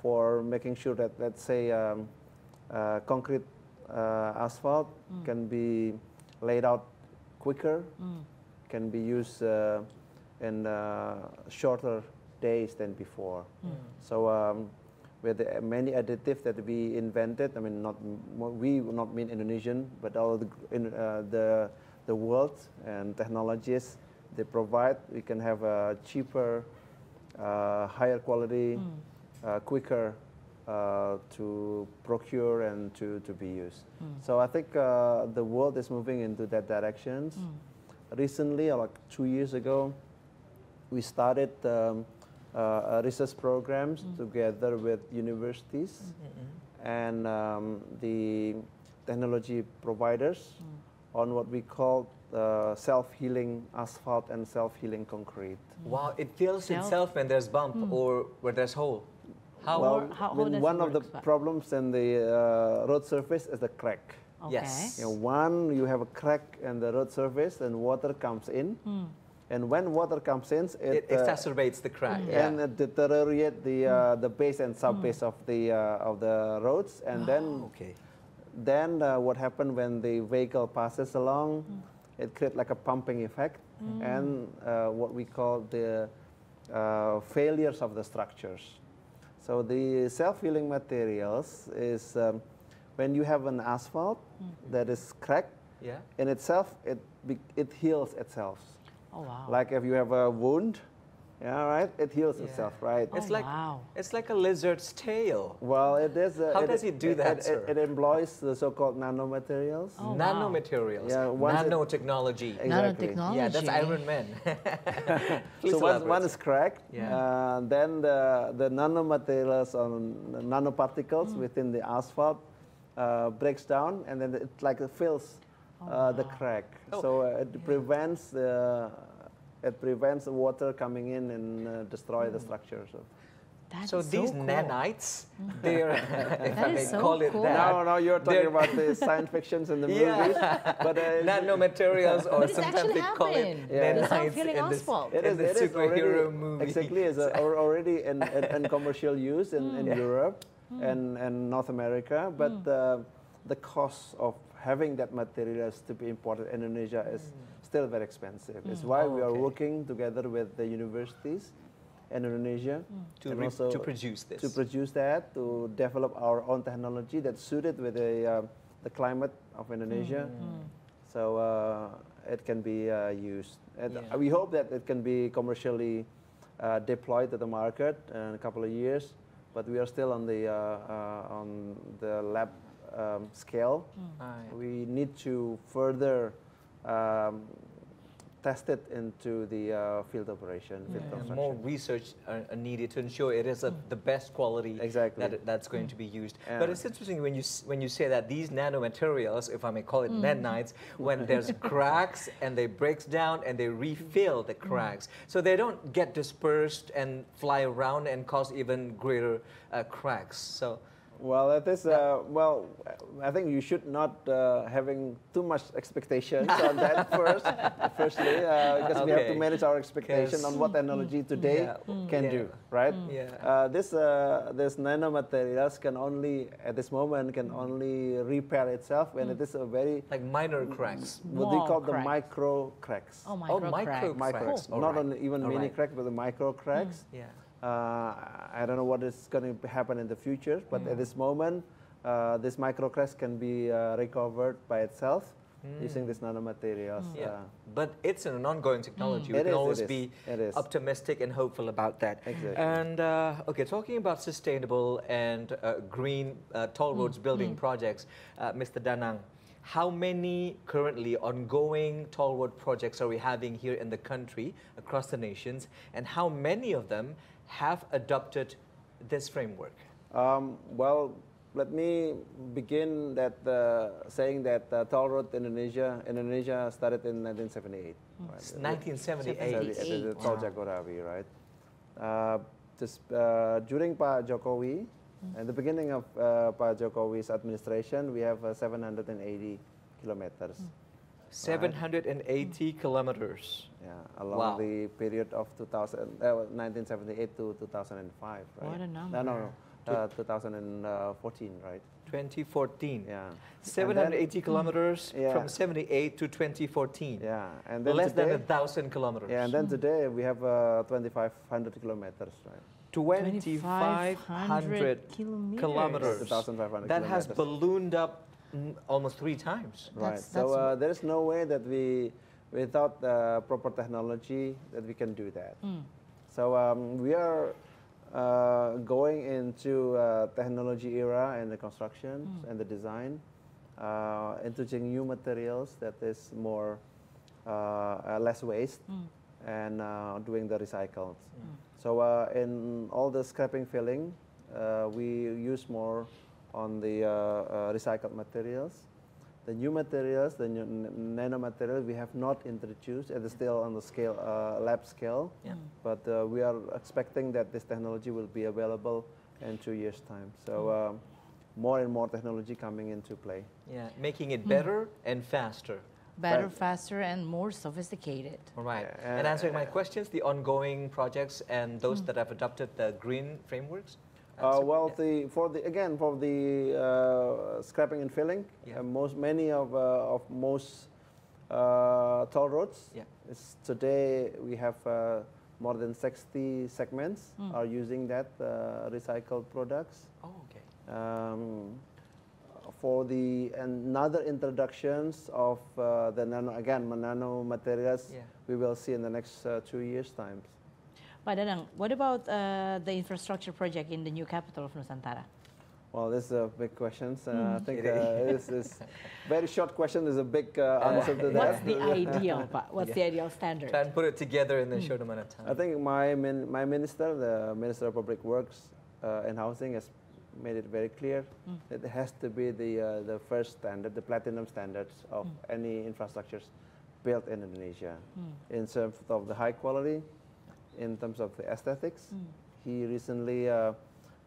for making sure that, let's say, concrete asphalt can be laid out quicker, can be used in shorter days than before. So with the many additives that we invented, I mean, we not mean Indonesian, but all the world and technologies they provide, we can have a cheaper, higher quality, quicker to procure and to be used. So I think the world is moving into that direction. Recently, like 2 years ago, we started research programs together with universities and the technology providers on what we call self-healing asphalt and self-healing concrete. Wow, it heals itself when there's bump or where there's hole. How one of the problems in the road surface is the crack. Yes. You have a crack in the road surface and water comes in. And when water comes in, it exacerbates the crack. And it deteriorates the base and sub-base of the roads. And then what happened when the vehicle passes along, it creates like a pumping effect, and what we call the failures of the structures. So the self-healing materials is when you have an asphalt that is cracked, in itself, it heals itself. Oh, wow. Like if you have a wound, right, it heals itself, right? It's Oh, like wow. it's like a lizard's tail. Well, it is. How does it do that, sir? It employs the so-called nanomaterials. Oh, wow. Nanomaterials, Yeah, nanotechnology. Exactly. Nanotechnology. Yeah, that's Iron Man. Please So once elaborate. one is cracked, Yeah. then the nanomaterials or nanoparticles within the asphalt breaks down, and then it like fills the crack. Oh. So it prevents the water coming in and destroy the structure. That So is these cool. nanites, they're, if That I may is so call it cool. that. No, you're talking about the science fictions in the movies. But Nanomaterials, or But it's sometimes actually they call it happened. Yeah. The nanites self-healing in, asphalt. It in is, the it is superhero already, movie. Exactly, it's already in commercial use in Europe and North America, but the cost of having that materials to be imported in Indonesia is still very expensive. It's why we are working together with the universities in Indonesia to produce this. to produce that, to develop our own technology that's suited with the climate of Indonesia. So it can be used. And we hope that it can be commercially deployed to the market in a couple of years, but we are still on the lab scale. We need to further test it into the field operation, field construction. More research are needed to ensure it is the best quality that's going to be used. But it's interesting when you say that these nanomaterials, if I may call it nanites, when there's cracks and they breaks down and they refill the cracks, so they don't get dispersed and fly around and cause even greater cracks. So. Well, it is. Well, I think you should not having too much expectations on that firstly, because we have to manage our expectation on what technology today can do, right? This nanomaterials can only, at this moment, can only repair itself when it is a very like minor cracks. What we call the micro cracks. Oh, micro cracks. Micro, not only even mini cracks, but the micro cracks. I don't know what is going to happen in the future, but at this moment, this micro cracks can be recovered by itself using these nanomaterials. But it's an ongoing technology. We can always be optimistic and hopeful about that. Exactly. And okay, talking about sustainable and green toll roads building projects, Mr. Danang, how many currently ongoing toll road projects are we having here in the country, across the nations, and how many of them have adopted this framework? Well, let me begin that saying that toll road Indonesia started in 1978. Right? 1978. The Tol Jagorawi, right? During Pak Jokowi, at the beginning of Pak Jokowi's administration, we have 780 kilometers. 780 kilometers. Along the period of 1978 to 2005. Right? What a number. No, 2014, right? 2014. 780 780 kilometers from 78 to 2014. And then less today, than 1,000 kilometers. And then today we have 2,500 kilometers, right? 2,500 kilometers. 2,500 that has kilometers. ballooned up almost 3 times. Right. So there is no way that without proper technology, that we can do that. So we are going into technology era in the construction and the design, introducing new materials that is more less waste and doing the recycles. So in all the scrapping filling, we use more on the recycled materials. The new materials, the new nanomaterials, we have not introduced. It is still on the scale, lab scale. But we are expecting that this technology will be available in 2 years' time. So more and more technology coming into play. Making it better and faster. Better, faster, and more sophisticated. All right. And answering my questions, the ongoing projects and those that have adopted the green frameworks? Well, for the scrapping and filling, many of most toll roads. Yeah. Today we have more than 60 segments are using that recycled products. Oh, okay. For the another introductions of the nano materials, we will see in the next 2 years' time. Pak Dadang, what about the infrastructure project in the new capital of Nusantara? Well, this is a big question. I think this is very short question. Is a big answer to that. What's the ideal, Pak? What's the ideal standard? Try and put it together in a short amount of time. I think my minister, the Minister of Public Works and Housing, has made it very clear that it has to be the first standard, the platinum standards of any infrastructures built in Indonesia, in terms of the high quality, in terms of the aesthetics. He recently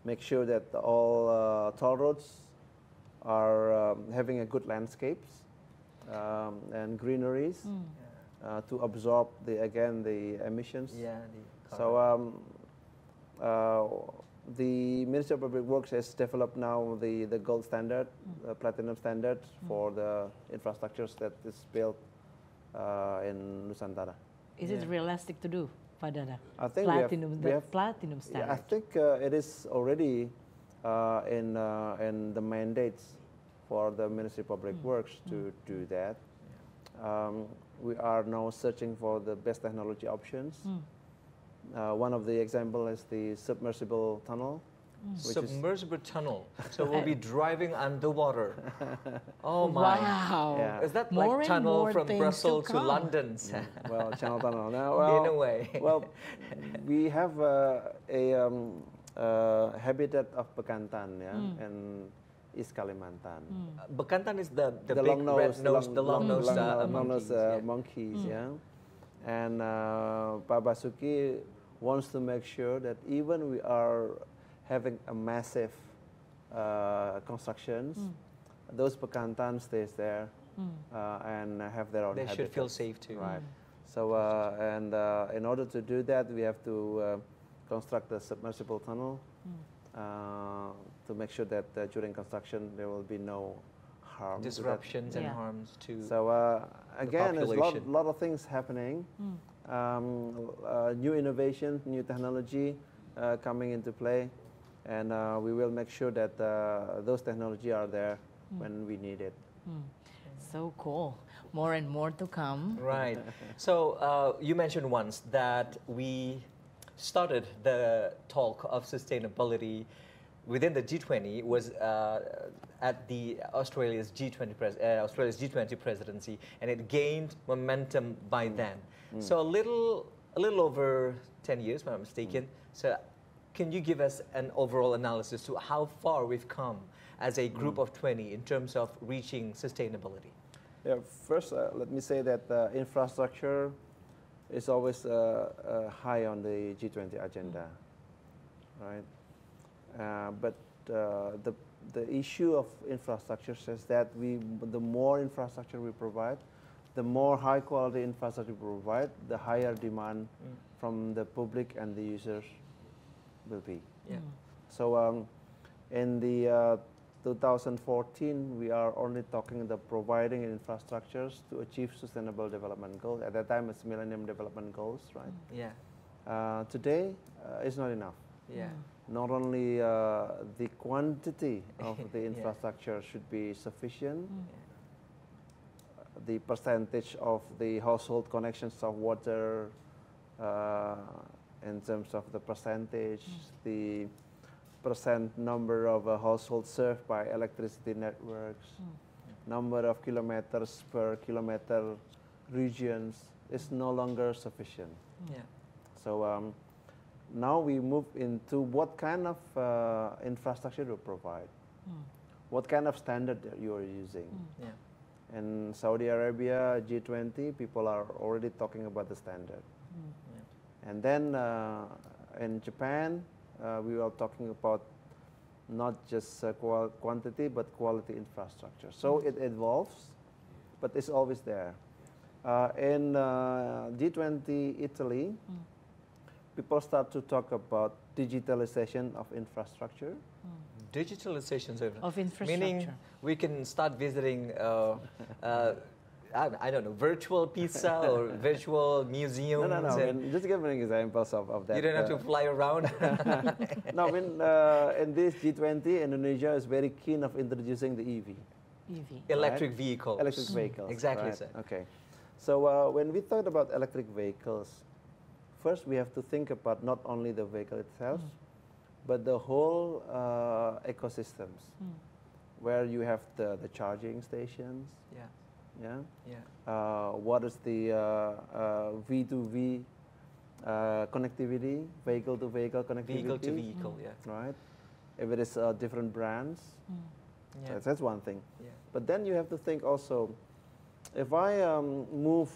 make sure that all toll roads are having a good landscapes and greeneries to absorb the emissions. Yeah. So the Ministry of Public Works has developed now the gold standard, platinum standard for the infrastructures that is built in Nusantara. Is it realistic to do, Pak Dadang? I think we have platinum standard. Yeah, I think it is already in the mandates for the Ministry of Public Works to do that. We are now searching for the best technology options. One of the example is the submersible tunnel. Submersible tunnel. So we'll be driving underwater. Oh my! Wow! Yeah. Is that More like and tunnel more from things Brussels to come. London? Well, channel tunnel. Now, well, In a way. Well, we have a habitat of Bekantan, and East Kalimantan. Bekantan is the big long-nosed, long-nosed monkeys, yeah. And Pak Basuki wants to make sure that even we are having a massive constructions, those Bekantan stays there and have their own They habitat. should feel safe too. Right. So, in order to do that, we have to construct a submersible tunnel to make sure that during construction there will be no harm. Disruptions and harms to So, again, there's a lot of things happening. New innovation, new technology coming into play. And we will make sure that those technology are there when we need it. So cool. More and more to come. Right. So you mentioned once that we started the talk of sustainability within the G20 was at the Australia's G20 presidency, and it gained momentum by then. So a little over 10 years, if I'm not mistaken. So can you give us an overall analysis to how far we've come as a group of 20 in terms of reaching sustainability? Yeah, first, let me say that infrastructure is always high on the G20 agenda, right? But the issue of infrastructure says that the more infrastructure we provide, the more high quality infrastructure we provide, the higher demand from the public and the users will be. Yeah. So in the 2014, we are only talking about providing infrastructures to achieve sustainable development goals. At that time, it's Millennium Development Goals, right? Yeah. Today, it's not enough. Yeah. Not only the quantity of the infrastructure should be sufficient, the percentage of the household connections of water, in terms of the percentage, the percent number of households served by electricity networks, number of kilometers per kilometer regions is no longer sufficient. Yeah. So now we move into what kind of infrastructure to provide, what kind of standard that you are using. Yeah. In Saudi Arabia, G20, people are already talking about the standard. And then in Japan, we are talking about not just quantity, but quality infrastructure. So it evolves, but it's always there. In G20 Italy, people start to talk about digitalization of infrastructure. Digitalization of infrastructure. Meaning we can start visiting I don't know, virtual pizza or virtual museums? No. I mean, just give me examples of that. You don't have to fly around. No, I mean, in this G20, Indonesia is very keen of introducing the EV. EV. Electric vehicles. Electric vehicles. Exactly, right? sir. Okay. So when we thought about electric vehicles, first we have to think about not only the vehicle itself, but the whole ecosystems, where you have the charging stations. Yeah. Yeah. What is the V2V connectivity, vehicle to vehicle connectivity? Vehicle to vehicle, yeah. Right. If it is different brands, Yeah. that's one thing. Yeah. But then you have to think also, if I move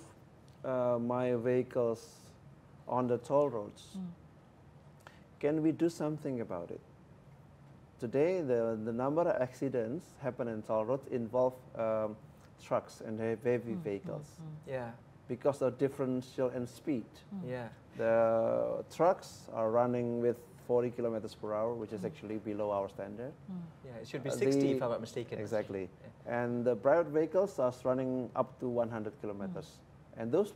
my vehicles on the toll roads, can we do something about it? Today, the number of accidents happen in toll roads involve trucks and heavy vehicles Yeah. because of differential in speed. Yeah. The trucks are running with 40 kilometers per hour, which is actually below our standard. Yeah. It should be 60 if I'm not mistaken. Exactly. And the private vehicles are running up to 100 kilometers. And those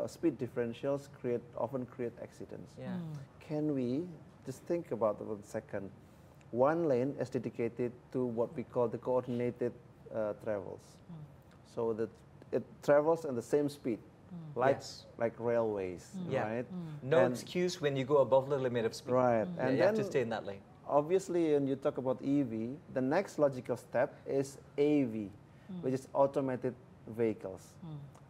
speed differentials often create accidents. Yeah. Can we just think about it for a second? One lane is dedicated to what we call the coordinated travels. So that it travels at the same speed, Yes. like railways, Yeah. right? No And- excuse when you go above the limit of speed. Right. Yeah, And you have to then stay in that lane. obviously, when you talk about EV, the next logical step is AV, which is automated vehicles,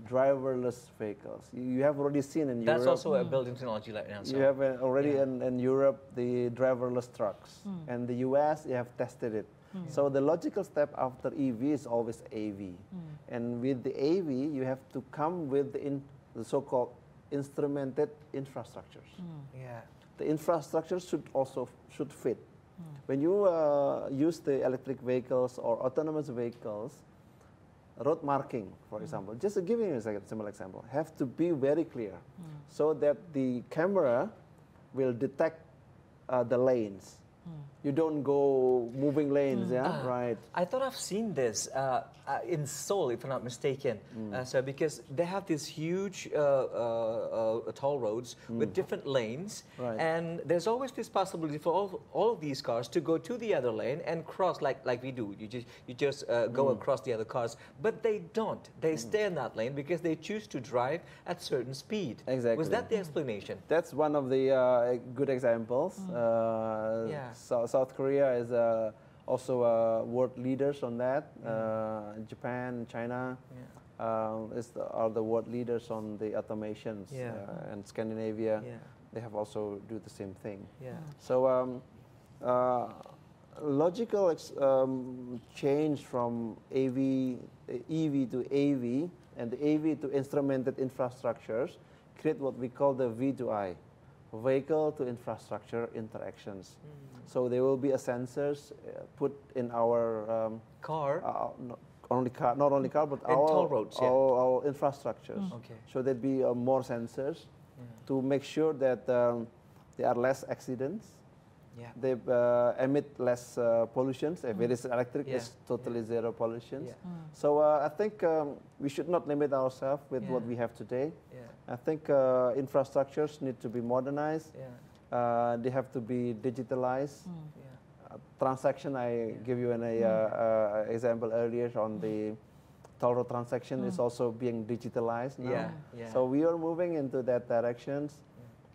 driverless vehicles. You have already seen in That's Europe. also a building technology right now. So. You have already Yeah. in Europe the driverless trucks, and the US you have tested it. So the logical step after EV is always AV, and with the AV you have to come with the so-called instrumented infrastructures. Yeah. The infrastructure should fit. When you use the electric vehicles or autonomous vehicles, road marking, for example, just to give you a simple example, have to be very clear, so that the camera will detect the lanes. You don't go moving lanes, yeah, right? I thought I've seen this in Seoul, if I'm not mistaken. So because they have these huge toll roads with different lanes, Right. and there's always this possibility for all of these cars to go to the other lane and cross like we do. You just go across the other cars, but they don't. They stay in that lane because they choose to drive at certain speed. Exactly. Was that the explanation? That's one of the good examples. Yeah. South Korea is also world leaders on that. Japan, China are the world leaders on the automations. Yeah. And Scandinavia, Yeah. they have also do the same thing. Yeah. So logical change from EV to AV and the AV to instrumented infrastructures create what we call the V2I, vehicle to infrastructure interactions. So there will be a sensors put in our Car. not only car, but In toll roads, yeah. our infrastructures. Okay. So there'd be more sensors to make sure that there are less accidents. Yeah. They emit less pollutions. If it is electric, Yeah. it's totally zero pollutions. Yeah. So I think we should not limit ourselves with what Yeah. we have today. Yeah. I think infrastructures need to be modernized. Yeah. They have to be digitalized. Yeah. Transaction, I give you an example earlier on the toll road transaction is also being digitalized now. Yeah, yeah. So we are moving into that directions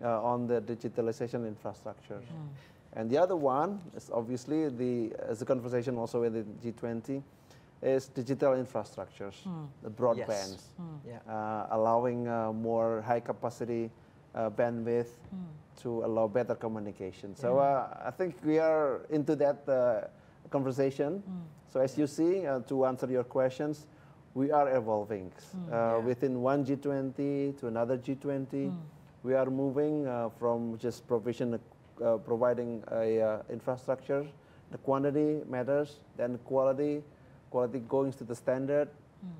on the digitalization infrastructure. And the other one is obviously as a conversation also with the G20 is digital infrastructures, the broadbands, Yeah. allowing more high capacity bandwidth to allow better communication. So I think we are into that conversation. So as you see, to answer your questions, we are evolving. Within one G20 to another G20, we are moving from just providing a infrastructure. The quantity matters, then quality going to the standard,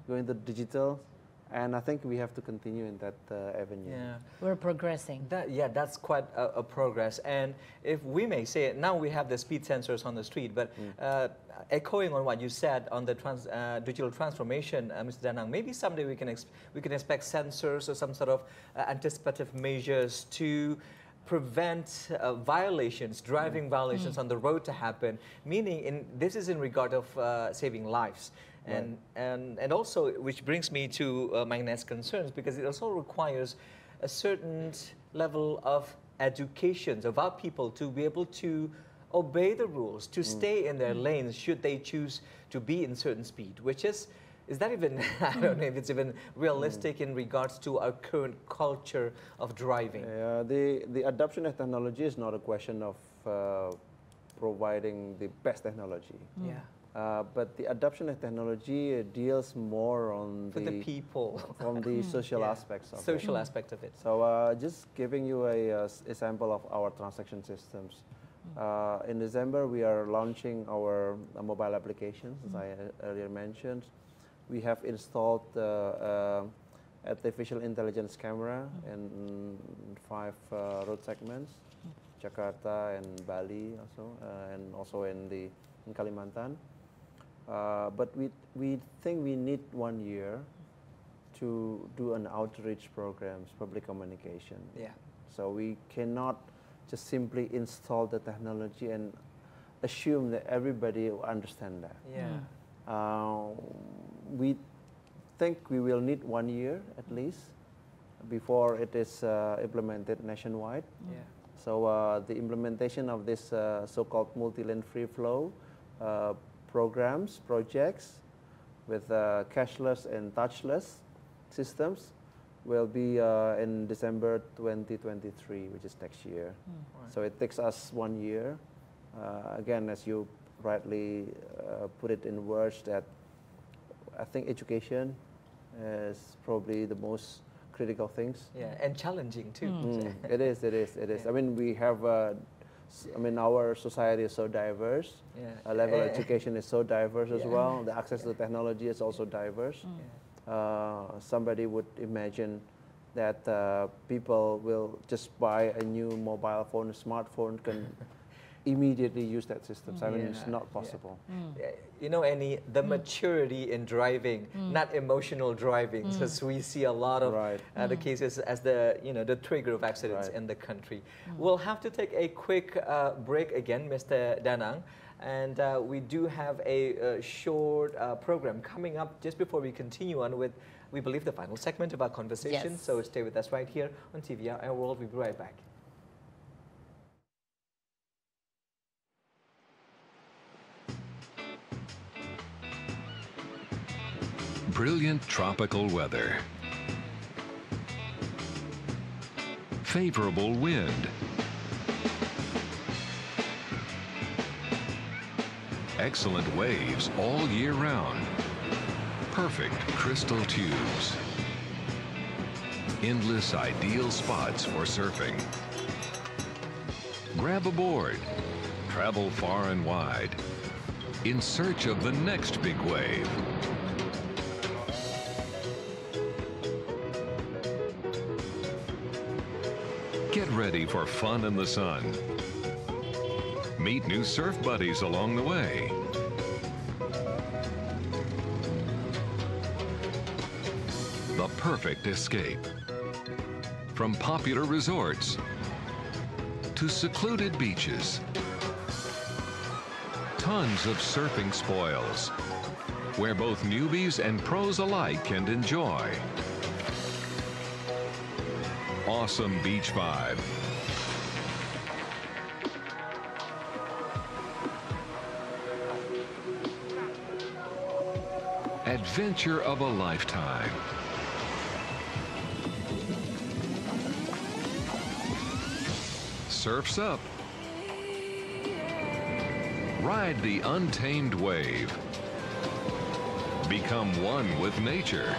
going to digital, And I think we have to continue in that avenue. Yeah. We're progressing. That's quite a progress. And if we may say it, now we have the speed sensors on the street, but echoing on what you said on the digital transformation, Mr. Danang, maybe someday we can expect sensors or some sort of anticipative measures to prevent violations, driving violations on the road to happen, meaning this is in regard of saving lives. And also, which brings me to my next concerns, because it also requires a certain level of education of our people to be able to obey the rules, to stay in their lanes should they choose to be in certain speed, which is that even, I don't know if it's even realistic in regards to our current culture of driving? The adoption of technology is not a question of providing the best technology. But the adoption of technology deals more on the people, from the social aspects of social aspect of it. So just giving you a sample of our transaction systems. In December, we are launching our mobile applications, as I earlier mentioned. We have installed artificial intelligence camera in 5 road segments, Jakarta and Bali also, and also in Kalimantan. But we think we need 1 year to do an outreach programs, public communication. So we cannot just simply install the technology and assume that everybody will understand that. We think we will need 1 year at least before it is implemented nationwide. So the implementation of this so-called multi-lane free flow projects with cashless and touchless systems will be in December 2023, which is next year. So it takes us 1 year. Again, as you rightly put it in words, that I think education is probably the most critical things. And challenging too. It is. I mean, we have our society is so diverse. Our level of education is so diverse as well. The access to technology is also diverse. Somebody would imagine that people will just buy a new mobile phone, a smartphone, can immediately use that system. So I mean, it's not possible. You know, Annie, the maturity in driving, not emotional driving, because we see a lot of the cases as the trigger of accidents in the country. We'll have to take a quick break again, Mr. Danang. And we do have a short program coming up just before we continue on with, we believe, the final segment of our conversation. So stay with us right here on TVR Our World. We'll be right back. Brilliant tropical weather, favorable wind, excellent waves all year round, perfect crystal tubes, endless ideal spots for surfing. Grab a board, travel far and wide, in search of the next big wave. Get ready for fun in the sun. Meet new surf buddies along the way. The perfect escape. From popular resorts to secluded beaches. Tons of surfing spoils, where both newbies and pros alike can enjoy. Awesome beach vibe. Adventure of a lifetime. Surf's up. Ride the untamed wave. Become one with nature.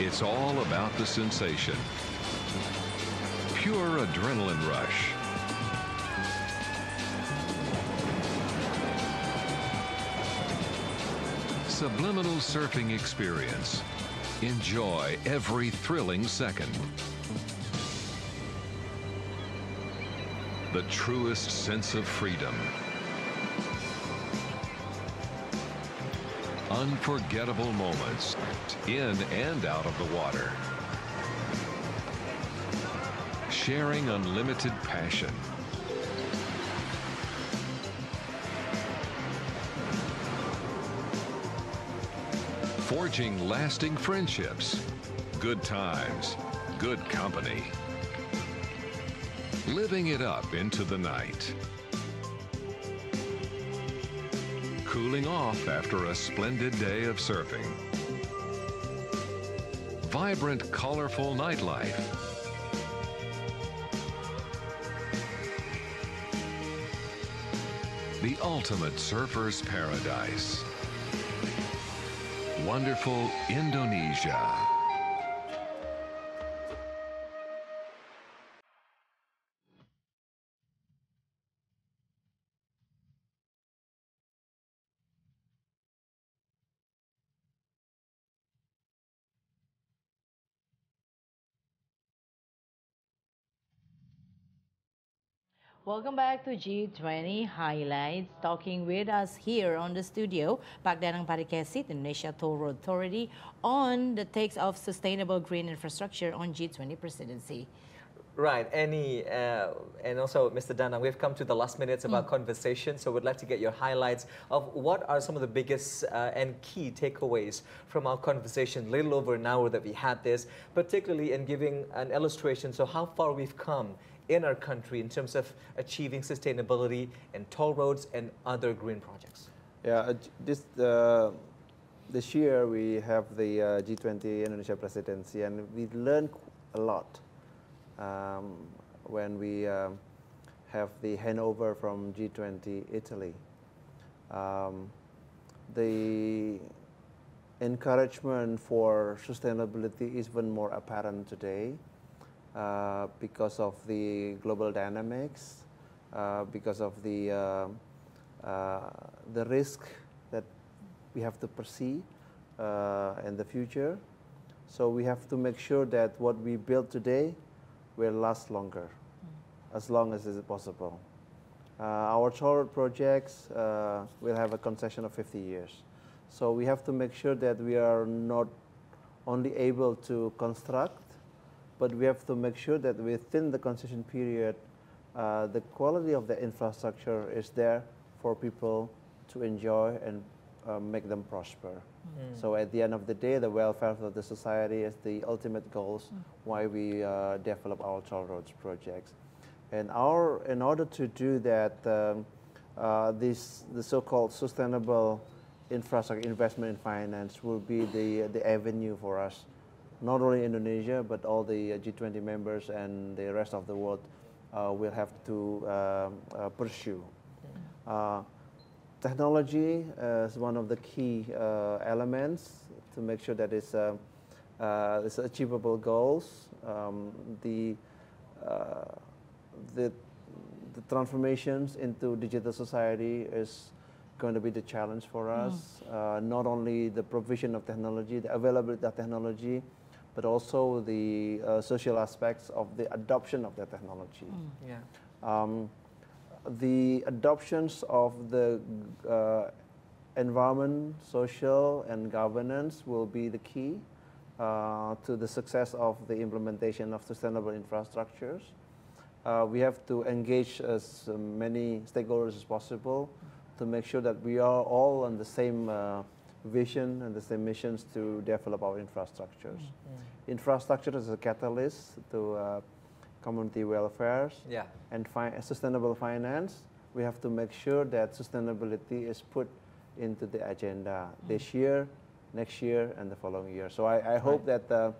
It's all about the sensation. Pure adrenaline rush. subliminal surfing experience. Enjoy every thrilling second. The truest sense of freedom. Unforgettable moments in and out of the water. Sharing unlimited passion. Forging lasting friendships. Good times. Good company. Living it up into the night. Cooling off after a splendid day of surfing. Vibrant, colorful nightlife. The ultimate surfer's paradise. Wonderful Indonesia. Welcome back to G20 Highlights. Talking with us here on the studio, Pak Danang Parikesit, Indonesia Toll Road Authority, on the takes of sustainable green infrastructure on G20 presidency. Right, Annie, and also Mr. Danang, we've come to the last minutes of our conversation, so we'd like to get your highlights of what are some of the biggest and key takeaways from our conversation, little over an hour that we had this, particularly in giving an illustration, so how far we've come in our country in terms of achieving sustainability in toll roads and other green projects. Yeah, this year we have the G20 Indonesia presidency, and we learned a lot when we have the handover from G20 Italy. The encouragement for sustainability is even more apparent today because of the global dynamics, because of the risk that we have to perceive in the future. So we have to make sure that what we build today will last longer, as long as is possible. Our toll road projects will have a concession of 50 years. So we have to make sure that we are not only able to construct, but we have to make sure that within the concession period, the quality of the infrastructure is there for people to enjoy and make them prosper. So at the end of the day, the welfare of the society is the ultimate goals why we develop our toll roads projects. And in order to do that, the so-called sustainable infrastructure investment in finance will be the avenue for us, not only Indonesia, but all the G20 members and the rest of the world will have to pursue. Technology is one of the key elements to make sure that it's achievable goals. The transformations into digital society is going to be the challenge for us. Not only the provision of technology, the availability of technology, but also the social aspects of the adoption of the technology. The adoptions of the environment, social, and governance will be the key to the success of the implementation of sustainable infrastructures. We have to engage as many stakeholders as possible to make sure that we are all on the same vision and the same missions to develop our infrastructures. Infrastructure is a catalyst to community welfare and sustainable finance. We have to make sure that sustainability is put into the agenda this year, next year, and the following year. So I hope that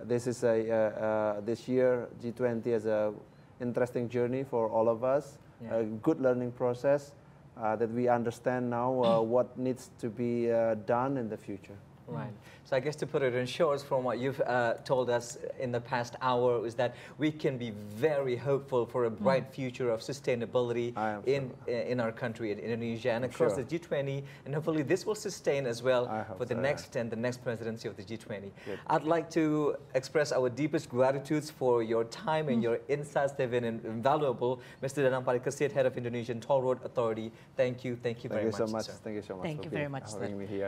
this is this year G20 is a interesting journey for all of us, a good learning process that we understand now what needs to be done in the future. Right. So I guess to put it in short, from what you've told us in the past hour, is that we can be very hopeful for a bright future of sustainability in our country, in Indonesia, and across the G20, and hopefully this will sustain as well for the next and the next presidency of the G20. Good. I'd like to express our deepest gratitude for your time and your insights. They've been invaluable. Mr. Danang Parikesit, Head of Indonesian Toll Road Authority, thank you very much. Thank you so much. Thank you so much. Thank you very much, for having me here.